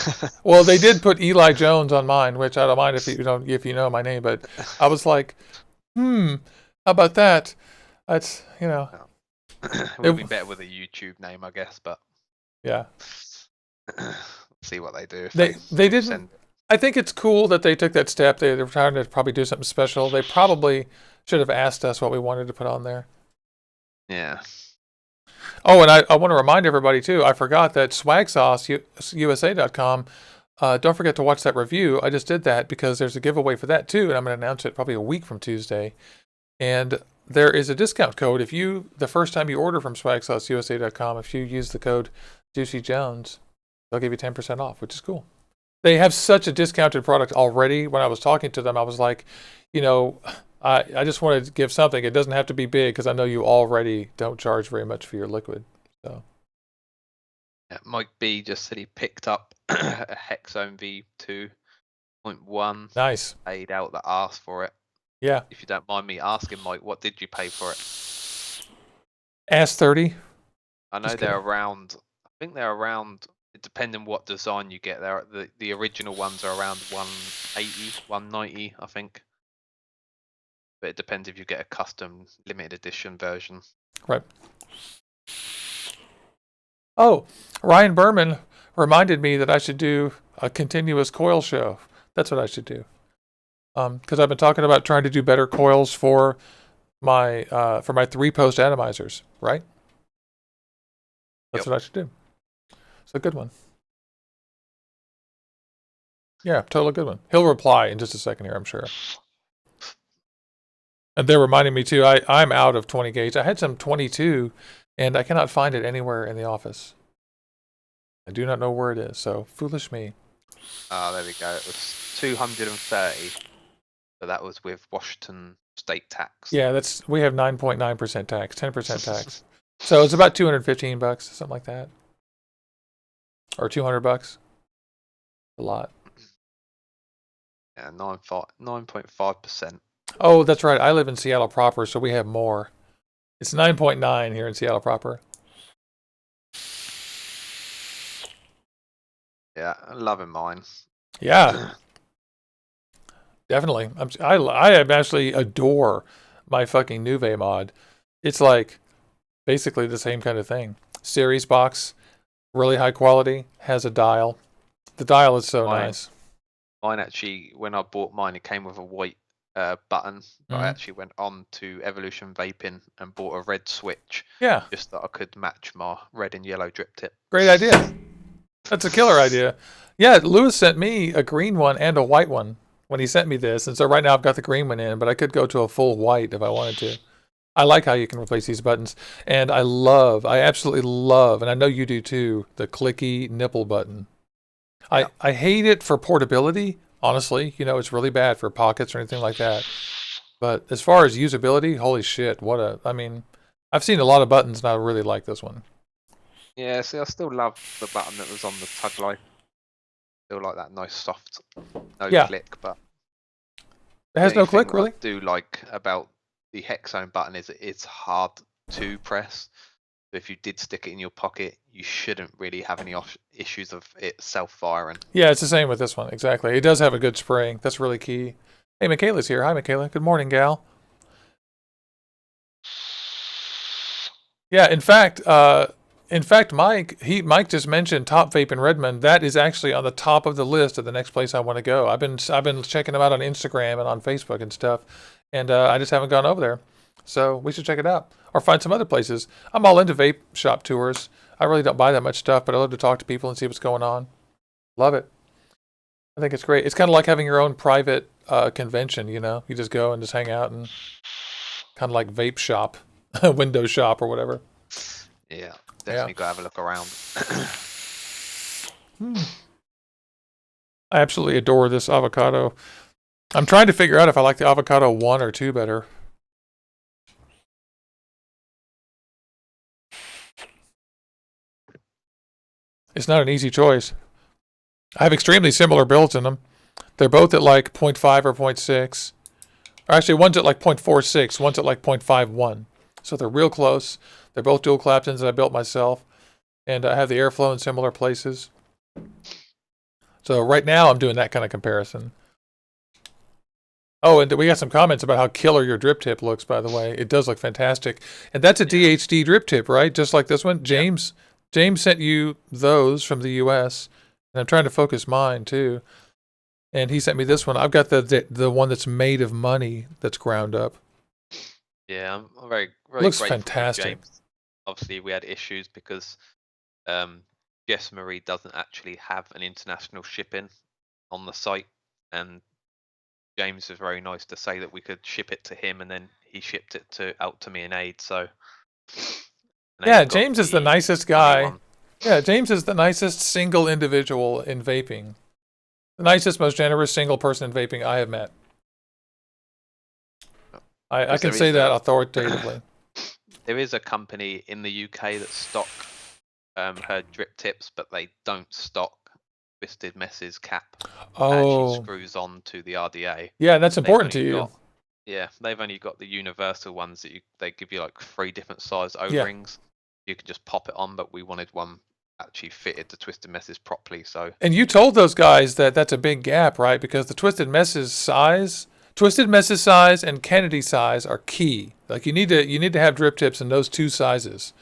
Well, they did put Eli Jones on mine, which I don't mind if you know my name, but I was like, how about that? That's it would be better with a YouTube name, I guess, but yeah. See what they do. If They didn't. I think it's cool that they took that step. They're trying to probably do something special. They probably should have asked us what we wanted to put on there. Yeah. Oh, and I want to remind everybody, too, I forgot that swagsauceusa.com, don't forget to watch that review. I just did that because there's a giveaway for that, too, and I'm going to announce it probably a week from Tuesday. And there is a discount code. If the first time you order from swagsauceusa.com, if you use the code JuicyJones, they'll give you 10% off, which is cool. They have such a discounted product already. When I was talking to them, I was like, I just wanted to give something. It doesn't have to be big, because I know you already don't charge very much for your liquid. So, yeah, Mike B just said he picked up a Hexome V2.1. nice. Paid out that asked for it. Yeah. If you don't mind me asking, Mike, what did you pay for it? Ask 30. I know Just they're kidding. around. I think they're around. Depending what design you get, the original ones are around 180, 190, I think. But it depends if you get a custom limited edition version. Right. Oh, Ryan Berman reminded me that I should do a continuous coil show. That's what I should do. Because I've been talking about trying to do better coils for my 3-post atomizers. Right. That's Yep. what I should do. It's a good one. Yeah, totally good one. He'll reply in just a second here, I'm sure. And they're reminding me too. I'm out of 20 gauge. I had some 22, and I cannot find it anywhere in the office. I do not know where it is. So foolish me. Oh, there we go. It was 230. So that was with Washington state tax. Yeah, we have 9.9% tax, 10% tax. So it's about $215, something like that, or $200. A lot. Yeah, 9.5%. Oh, that's right. I live in Seattle proper, so we have more. It's 9.9 here in Seattle proper. Yeah, I'm loving mine. Yeah, definitely. I actually adore my fucking Nuve mod. It's like basically the same kind of thing. Series box, really high quality, has a dial. The dial is so nice. Mine actually, when I bought mine, it came with a white button. But I actually went on to Evolution Vaping and bought a red switch. Yeah. Just that I could match my red and yellow drip tip. Great idea. That's a killer idea. Yeah, Lewis sent me a green one and a white one when he sent me this. And so right now I've got the green one in, but I could go to a full white if I wanted to. I like how you can replace these buttons. And I absolutely love, and I know you do too, the clicky nipple button. Yeah. I hate it for portability, honestly. You know, it's really bad for pockets or anything like that. But as far as usability, holy shit, I've seen a lot of buttons and I really like this one. Yeah, see, I still love the button that was on the Tug Life. Still like that nice soft, click, but it has no click, really? I do like about the Hexone button is it's hard to press. So if you did stick it in your pocket, you shouldn't really have any issues of it self-firing. Yeah, it's the same with this one, exactly. It does have a good spring. That's really key. Hey, Michaela's here. Hi, Michaela. Good morning, gal. Yeah, in fact, Mike just mentioned Top Vape in Redmond. That is actually on the top of the list of the next place I want to go. I've been checking them out on Instagram and on Facebook and stuff, and I just haven't gone over there. So we should check it out or find some other places. I'm all into vape shop tours. I really don't buy that much stuff, but I love to talk to people and see what's going on. Love it. I think it's great. It's kind of like having your own private convention, you know? You just go and just hang out and kind of like vape shop, window shop or whatever. Yeah, definitely got to have a look around. I absolutely adore this avocado. I'm trying to figure out if I like the avocado 1 or 2 better. It's not an easy choice. I have extremely similar builds in them. They're both at like 0.5 or 0.6. Or actually, one's at like 0.46, one's at like 0.51. So they're real close. They're both dual Claptons that I built myself. And I have the airflow in similar places. So right now I'm doing that kind of comparison. Oh, and we got some comments about how killer your drip tip looks, by the way. It does look fantastic. And that's a DHD drip tip, right? Just like this one. James sent you those from the US. And I'm trying to focus mine too. And he sent me this one. I've got the one that's made of money that's ground up. Yeah, I'm very looks grateful fantastic. to James. Obviously, we had issues because Jess Marie doesn't actually have an international shipping on the site, and James was very nice to say that we could ship it to him, and then he shipped it out to me and Aid. So yeah, James is the nicest guy. Yeah, James is the nicest single individual in vaping. The nicest, most generous single person in vaping I have met. I can say that authoritatively. There is a company in the UK that stock her drip tips, but they don't stock Twisted Mess's cap. Oh. Actually screws on to the RDA. Yeah, that's important to you. Yeah, they've only got the universal ones that they give you like 3 different size O-rings. you can just pop it on, but we wanted one actually fitted the Twisted Messes properly. So And you told those guys that that's a big gap, right? Because the Twisted Messes size and Kennedy size are key. Like you need to have drip tips in those two sizes,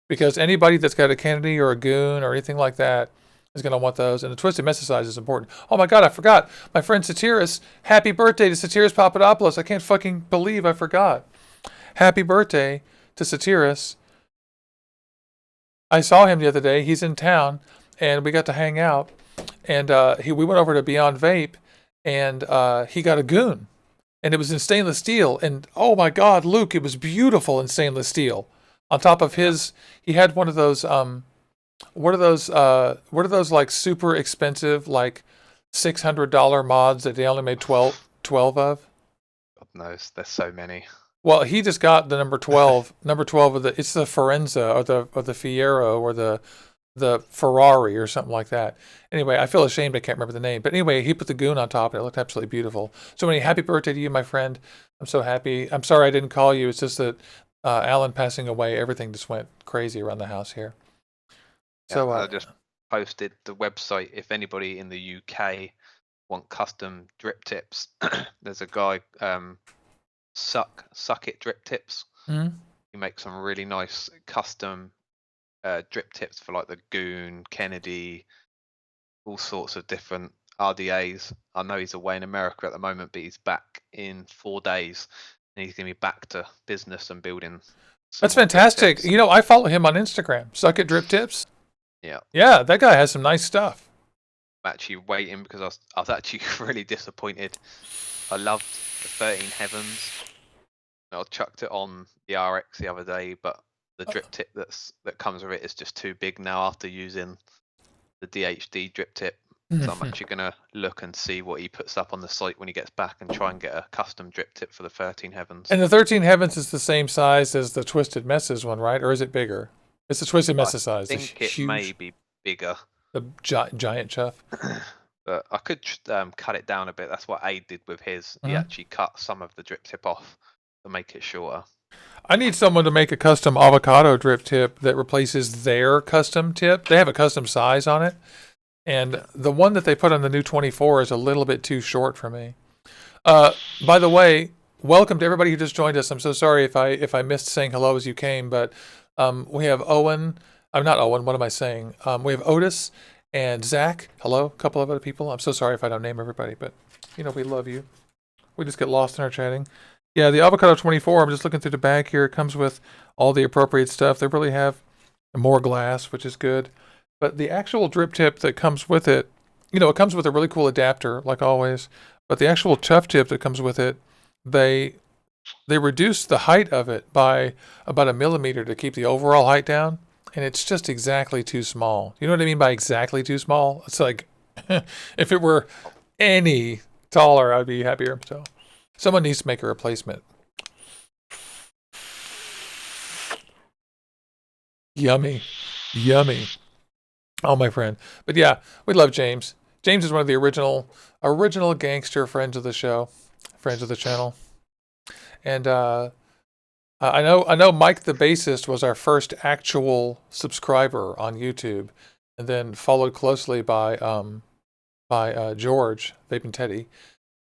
because anybody that's got a Kennedy or a Goon or anything like that is going to want those. And the Twisted Messes size is important. Oh my God, I forgot. My friend Satiris. Happy birthday to Satiris Papadopoulos. I can't fucking believe I forgot. Happy birthday to Satiris. I saw him the other day. He's in town, and we got to hang out. And we went over to Beyond Vape, and he got a Goon, and it was in stainless steel. And oh my God, Luke, it was beautiful in stainless steel. On top of his, he had one of those what are those like super expensive like $600 mods that they only made 12 of? God knows, there's so many. Well, he just got the number 12 of it's the Forenza or the Fiero or the Ferrari or something like that. Anyway, I feel ashamed I can't remember the name. But anyway, he put the Goon on top and it looked absolutely beautiful. So many happy birthday to you, my friend. I'm so happy. I'm sorry I didn't call you. It's just that Alan passing away, everything just went crazy around the house here. So I just posted the website. If anybody in the UK want custom drip tips, there's a guy, Suck It Drip Tips. hmm He makes some really nice custom drip tips for like the Goon, Kennedy, all sorts of different RDAs. I know he's away in America at the moment, but he's back in 4 days, and he's gonna be back to business and building. That's fantastic. You know, I follow him on Instagram. Suck It Drip Tips. Yeah. Yeah, that guy has some nice stuff. I'm actually waiting because I was actually really disappointed. I loved the 13 Heavens. I chucked it on the RX the other day, but the drip tip that comes with it is just too big now after using the DHD drip tip. So I'm actually gonna look and see what he puts up on the site when he gets back and try and get a custom drip tip for the 13 Heavens. And the 13 Heavens is the same size as the Twisted Messes one, right? Or is it bigger? It's the Twisted Messes size. I think it may be bigger. The giant chuff. But I could cut it down a bit. That's what Aid did with his. He actually cut some of the drip tip off to make it shorter. I need someone to make a custom avocado drip tip that replaces their custom tip. They have a custom size on it. And the one that they put on the new 24 is a little bit too short for me. By the way, welcome to everybody who just joined us. I'm so sorry if I missed saying hello as you came, but we have Owen. I'm not Owen. What am I saying? We have Otis and Zach. Hello, a couple of other people. I'm so sorry if I don't name everybody, but you know we love you. We just get lost in our chatting. Yeah, the Avocado 24. I'm just looking through the bag here. It comes with all the appropriate stuff. They really have more glass, which is good. But the actual drip tip that comes with it, you know, it comes with a really cool adapter, like always. But the actual chuff tip that comes with it, they reduce the height of it by about 1 millimeter to keep the overall height down, and it's just exactly too small. You know what I mean by exactly too small? It's like if it were any taller, I'd be happier. So someone needs to make a replacement. Yummy. Yummy. Oh, my friend. But yeah, we love James. James is one of the original gangster friends of the show, friends of the channel. And I know Mike the bassist was our first actual subscriber on YouTube, and then followed closely by George Vaping Teddy.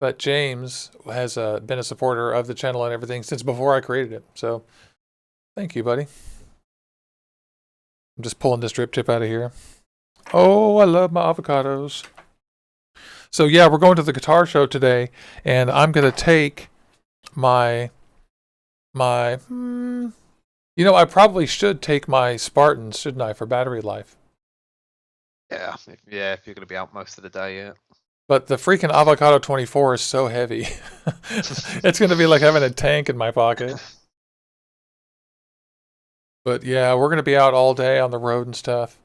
But James has been a supporter of the channel and everything since before I created it. So thank you, buddy. I'm just pulling this drip tip out of here. Oh, I love my avocados. So yeah, we're going to the guitar show today, and I'm gonna take my you know, I probably should take my Spartans, shouldn't I, for battery life? Yeah, if you're gonna be out most of the day, yeah. But the freaking Avocado 24 is so heavy. It's gonna be like having a tank in my pocket. But yeah, we're gonna be out all day on the road and stuff.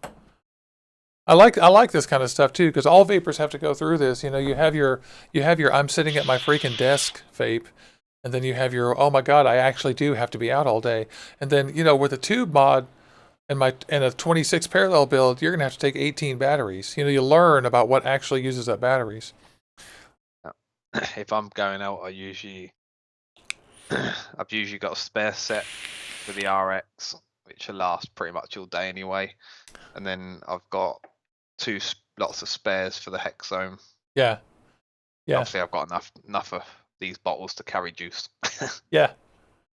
I like this kind of stuff too, because all vapors have to go through this. You know, you have your I'm sitting at my freaking desk vape, and then you have your, oh my God, I actually do have to be out all day. And then, you know, with a tube mod and a 26 parallel build, you're gonna have to take 18 batteries. You know, you learn about what actually uses up batteries. If I'm going out, I've usually got a spare set for the RX, which will last pretty much all day anyway. And then I've got lots of spares for the Hexome. Yeah. Yeah. Obviously, I've got enough of these bottles to carry juice. Yeah.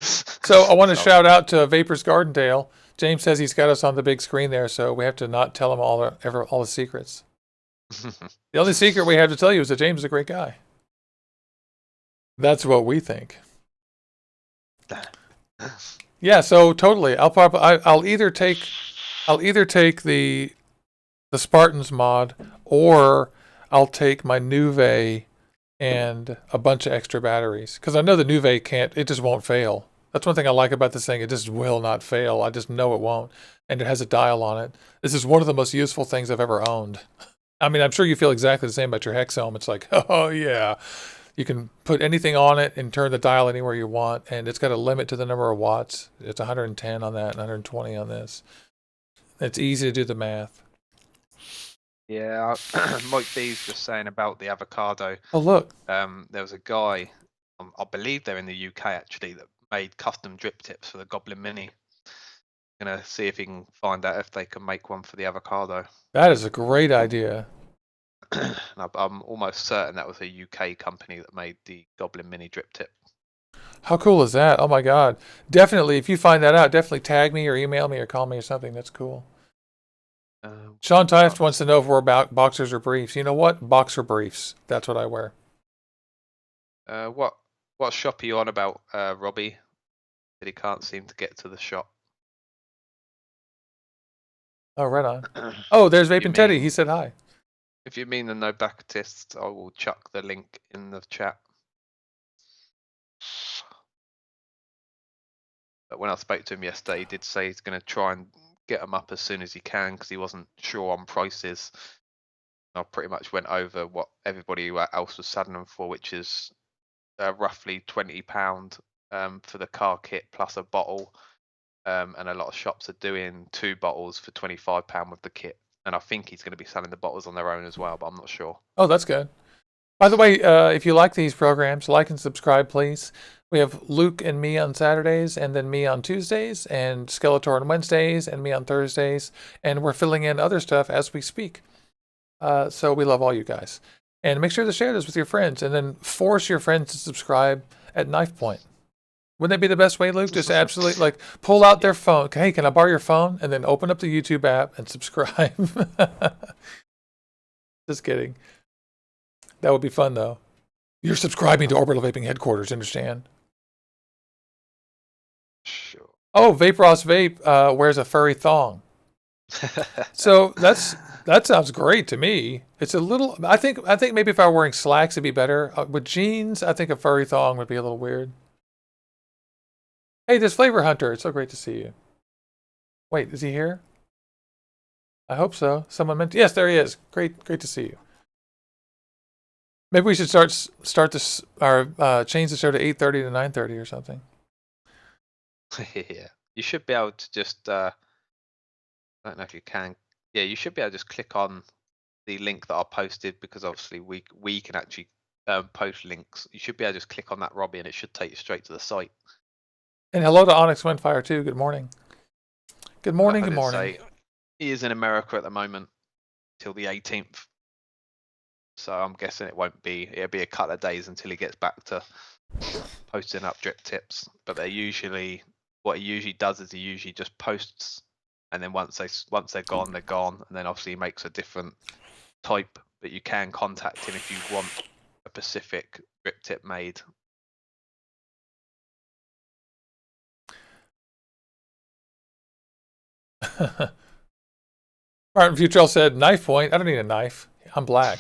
So I want to shout out to Vapors Gardendale. James says he's got us on the big screen there, so we have to not tell him all the secrets. The only secret we have to tell you is that James is a great guy. That's what we think. Yeah, so totally. I'll either take the Spartans mod, or I'll take my Nuve and a bunch of extra batteries, because I know the Nuve it just won't fail. That's one thing I like about this thing. It just will not fail. I just know it won't. And it has a dial on it. This is one of the most useful things I've ever owned. I mean, I'm sure you feel exactly the same about your Hexome. It's like, oh yeah, you can put anything on it and turn the dial anywhere you want. And it's got a limit to the number of watts. It's 110 on that and 120 on this. It's easy to do the math. Yeah, Mike B's just saying about the avocado. Oh, look. There was a guy, I believe they're in the UK actually, that made custom drip tips for the Goblin Mini. Gonna see if he can find out if they can make one for the avocado. That is a great idea. I'm almost certain that was a UK company that made the Goblin Mini drip tip. How cool is that? Oh my God. Definitely, if you find that out, definitely tag me or email me or call me or something. That's cool. Sean Tift wants to know if we're about boxers or briefs. You know what? Boxer briefs. That's what I wear. What shop are you on about, Robbie? That he can't seem to get to the shop. Oh, right on. Oh, there's Vaping Teddy. He said hi. If you mean the no backetists, I will chuck the link in the chat. But when I spoke to him yesterday, he did say he's going to try and get them up as soon as he can, because he wasn't sure on prices. I pretty much went over what everybody else was selling them for, which is roughly £20 for the car kit plus a bottle. And a lot of shops are doing 2 bottles for £25 with the kit. And I think he's going to be selling the bottles on their own as well, but I'm not sure. Oh, that's good. By the way, if you like these programs, like and subscribe, please. We have Luke and me on Saturdays, and then me on Tuesdays, and Skeletor on Wednesdays, and me on Thursdays. And we're filling in other stuff as we speak. So we love all you guys. And make sure to share this with your friends, and then force your friends to subscribe at knife point. Wouldn't that be the best way, Luke? Just absolutely, pull out their phone. Hey, can I borrow your phone? And then open up the YouTube app and subscribe. Just kidding. That would be fun, though. You're subscribing to Orbital Vaping headquarters, understand? Sure. Oh, Vape Ross Vape wears a furry thong. So that sounds great to me. It's a little. I think maybe if I were wearing slacks, it'd be better. With jeans, I think a furry thong would be a little weird. Hey, this Flavor Hunter. It's so great to see you. Wait, is he here? I hope so. Someone meant. Yes, there he is. Great to see you. Maybe we should start this or change the show to 8:30 to 9:30 or something. Yeah, you should be able to just. I don't know if you can. Yeah, you should be able to just click on the link that I posted, because obviously we can actually post links. You should be able to just click on that, Robbie, and it should take you straight to the site. And hello to Onyx Windfire too. Good morning. Good morning. Good morning. He is in America at the moment till the 18th. So I'm guessing it'll be a couple of days until he gets back to posting up drip tips. But what he usually does is he usually just posts, and then once they're gone, they're gone. And then obviously he makes a different type, but you can contact him if you want a specific drip tip made. Martin Futrell said, "Knife point. I don't need a knife. I'm black."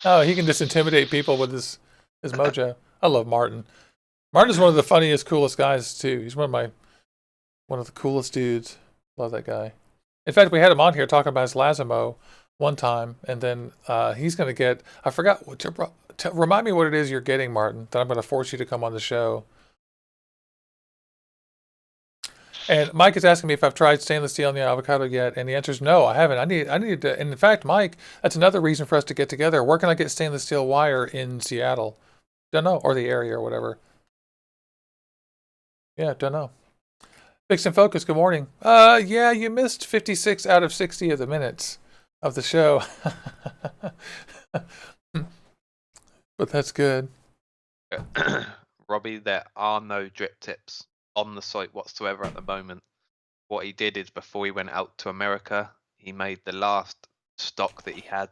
Oh, he can just intimidate people with his mojo. I love Martin. Martin is one of the funniest, coolest guys too. He's one of the coolest dudes. Love that guy. In fact, we had him on here talking about his Lazimo one time, and then he's going to get. I forgot. Remind me what it is you're getting, Martin. That I'm going to force you to come on the show. And Mike is asking me if I've tried stainless steel on the avocado yet, and the answer is no, I haven't. I need to. And in fact, Mike, that's another reason for us to get together. Where can I get stainless steel wire in Seattle? Don't know, or the area or whatever. Yeah, don't know. Fix and Focus, good morning. Yeah, you missed 56 out of 60 of the minutes of the show. But that's good. Robbie, there are no drip tips on the site whatsoever at the moment. What he did is before he went out to America, he made the last stock that he had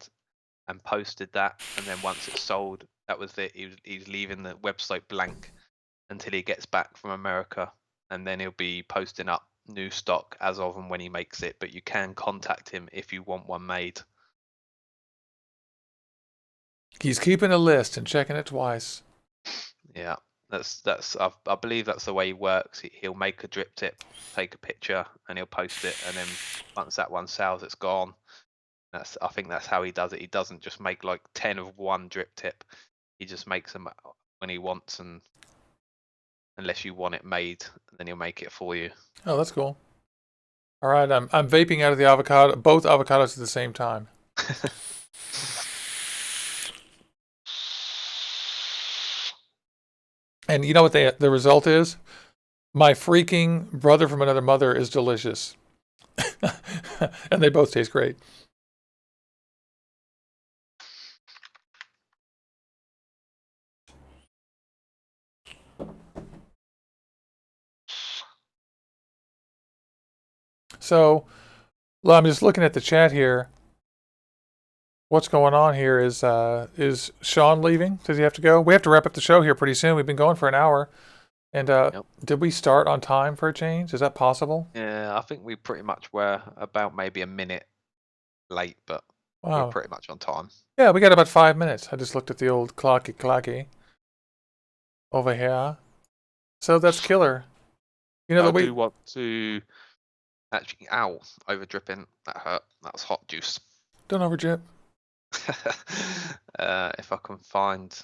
and posted that, and then once it's sold, that was it. He's leaving the website blank until he gets back from America, and then he'll be posting up new stock as of and when he makes it. But you can contact him if you want one made. He's keeping a list and checking it twice. Yeah, I believe that's the way he works. He'll make a drip tip, take a picture, and he'll post it, and then once that one sells, it's gone. I think that's how he does it. He doesn't just make like 10 of one drip tip. He just makes them when he wants, and unless you want it made, then he'll make it for you. Oh, that's cool. All right, I'm vaping out of the avocado, both avocados at the same time. And you know what the result is? My freaking brother from another mother is delicious. And they both taste great. So, well, I'm just looking at the chat here. What's going on here is Sean leaving? Does he have to go? We have to wrap up the show here pretty soon. We've been going for an hour. And Yep. did we start on time for a change? Is that possible? Yeah, I think we pretty much were about maybe a minute late, but Wow. we're pretty much on time. Yeah, we got about 5 minutes. I just looked at the old clocky over here. So that's killer. You know I that we do want to actually, ow, over dripping. That hurt. That was hot juice. don't overdrip. If I can find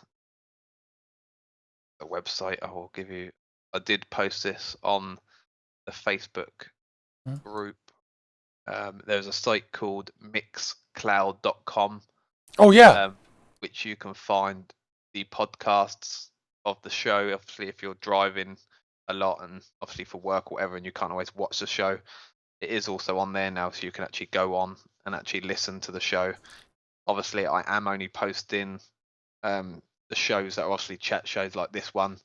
a website, I will give you. I did post this on the Facebook Hmm. group. There's a site called mixcloud.com, Oh yeah. which you can find the podcasts of the show. Obviously, if you're driving a lot and obviously for work or whatever, and you can't always watch the show, it is also on there now, so you can actually go on and actually listen to the show. Obviously, I am only posting the shows that are obviously chat shows like this one.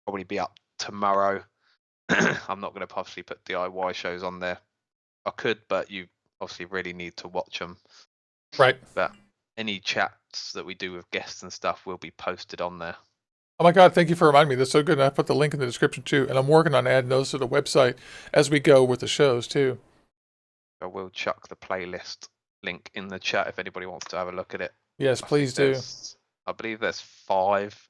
Probably be up tomorrow. I'm not going to obviously put DIY shows on there. I could, but you obviously really need to watch them. Right. But any chats that we do with guests and stuff will be posted on there. Oh my God, thank you for reminding me. That's so good. And I put the link in the description too. And I'm working on adding those to the website as we go with the shows too. I will chuck the playlist link in the chat if anybody wants to have a look at it. Yes, please do. I believe there's 5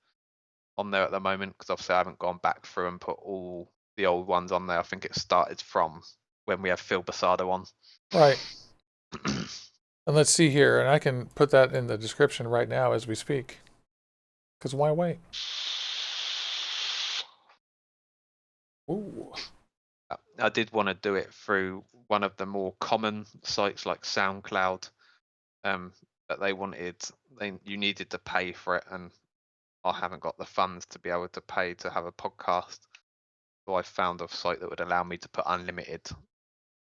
on there at the moment, because obviously I haven't gone back through and put all the old ones on there. I think it started from when we have Phil Basado on. Right. And let's see here. And I can put that in the description right now as we speak. Because why wait? Ooh. I did want to do it through one of the more common sites like SoundCloud, but you needed to pay for it, and I haven't got the funds to be able to pay to have a podcast. So I found a site that would allow me to put unlimited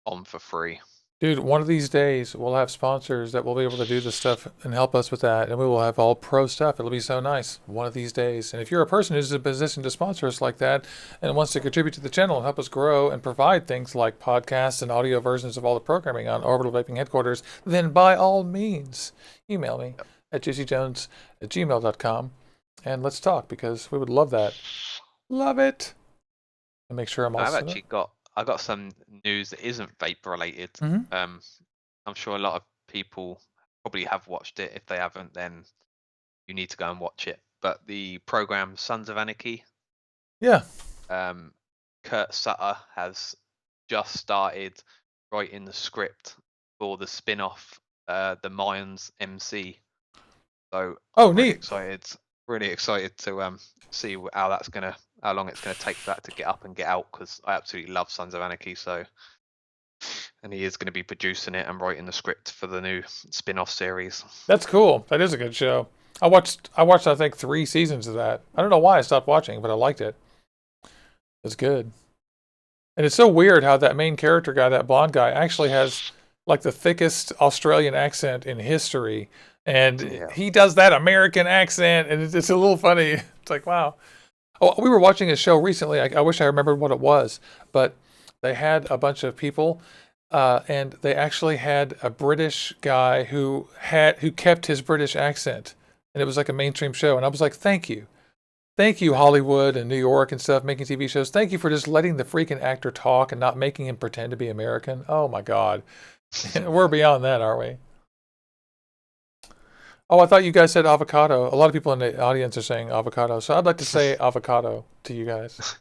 on for free. Dude, one of these days we'll have sponsors that will be able to do this stuff and help us with that, and we will have all pro stuff. It'll be so nice one of these days. And if you're a person who's in a position to sponsor us like that and wants to contribute to the channel and help us grow and provide things like podcasts and audio versions of all the programming on Orbital Vaping headquarters, then by all means, email me at juicyjones@gmail.com and let's talk, because we would love that. Love it. And make sure I'm all set up. I got some news that isn't vape related. Mhm. I'm sure a lot of people probably have watched it. If they haven't, then you need to go and watch it. But the program Sons of Anarchy, Yeah. Kurt Sutter has just started writing the script for the spin-off, the Mayans MC. So Oh, really neat. really excited to see how long it's gonna take for that to get up and get out, because I absolutely love Sons of Anarchy. So, and he is going to be producing it and writing the script for the new spin-off series. That's cool. That is a good show. I watched I think 3 seasons of that. I don't know why I stopped watching, but I liked it. It's good. And it's so weird how that main character guy, that blonde guy, actually has like the thickest Australian accent in history. And Yeah. he does that American accent, and it's a little funny. It's like, wow. Oh, we were watching a show recently. I wish I remembered what it was, but they had a bunch of people, and they actually had a British guy who kept his British accent, and it was like a mainstream show. And I was like, thank you, Hollywood and New York and stuff, making TV shows. Thank you for just letting the freaking actor talk and not making him pretend to be American. Oh my God, we're beyond that, aren't we? Oh, I thought you guys said avocado. A lot of people in the audience are saying avocado, so I'd like to say avocado to you guys.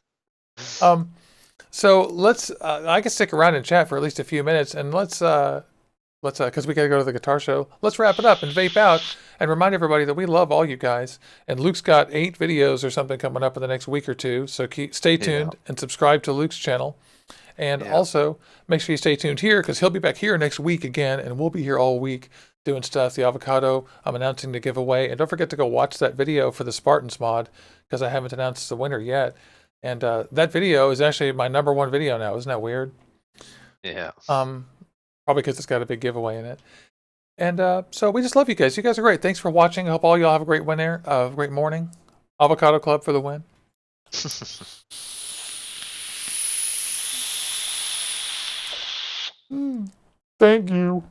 So let's. I can stick around and chat for at least a few minutes, and let's because we got to go to the guitar show. Let's wrap it up and vape out, and remind everybody that we love all you guys. And Luke's got 8 videos or something coming up in the next week or two, so stay tuned and subscribe to Luke's channel. And also make sure you stay tuned here because he'll be back here next week again, and we'll be here all week doing stuff. The avocado, I'm announcing the giveaway, and don't forget to go watch that video for the Spartans mod because I haven't announced the winner yet. And that video is actually my #1 video now. Isn't that weird? Yeah. Probably because it's got a big giveaway in it. And so we just love you guys. You guys are great. Thanks for watching. I hope all y'all have a great great morning. Avocado Club for the win. Thank you.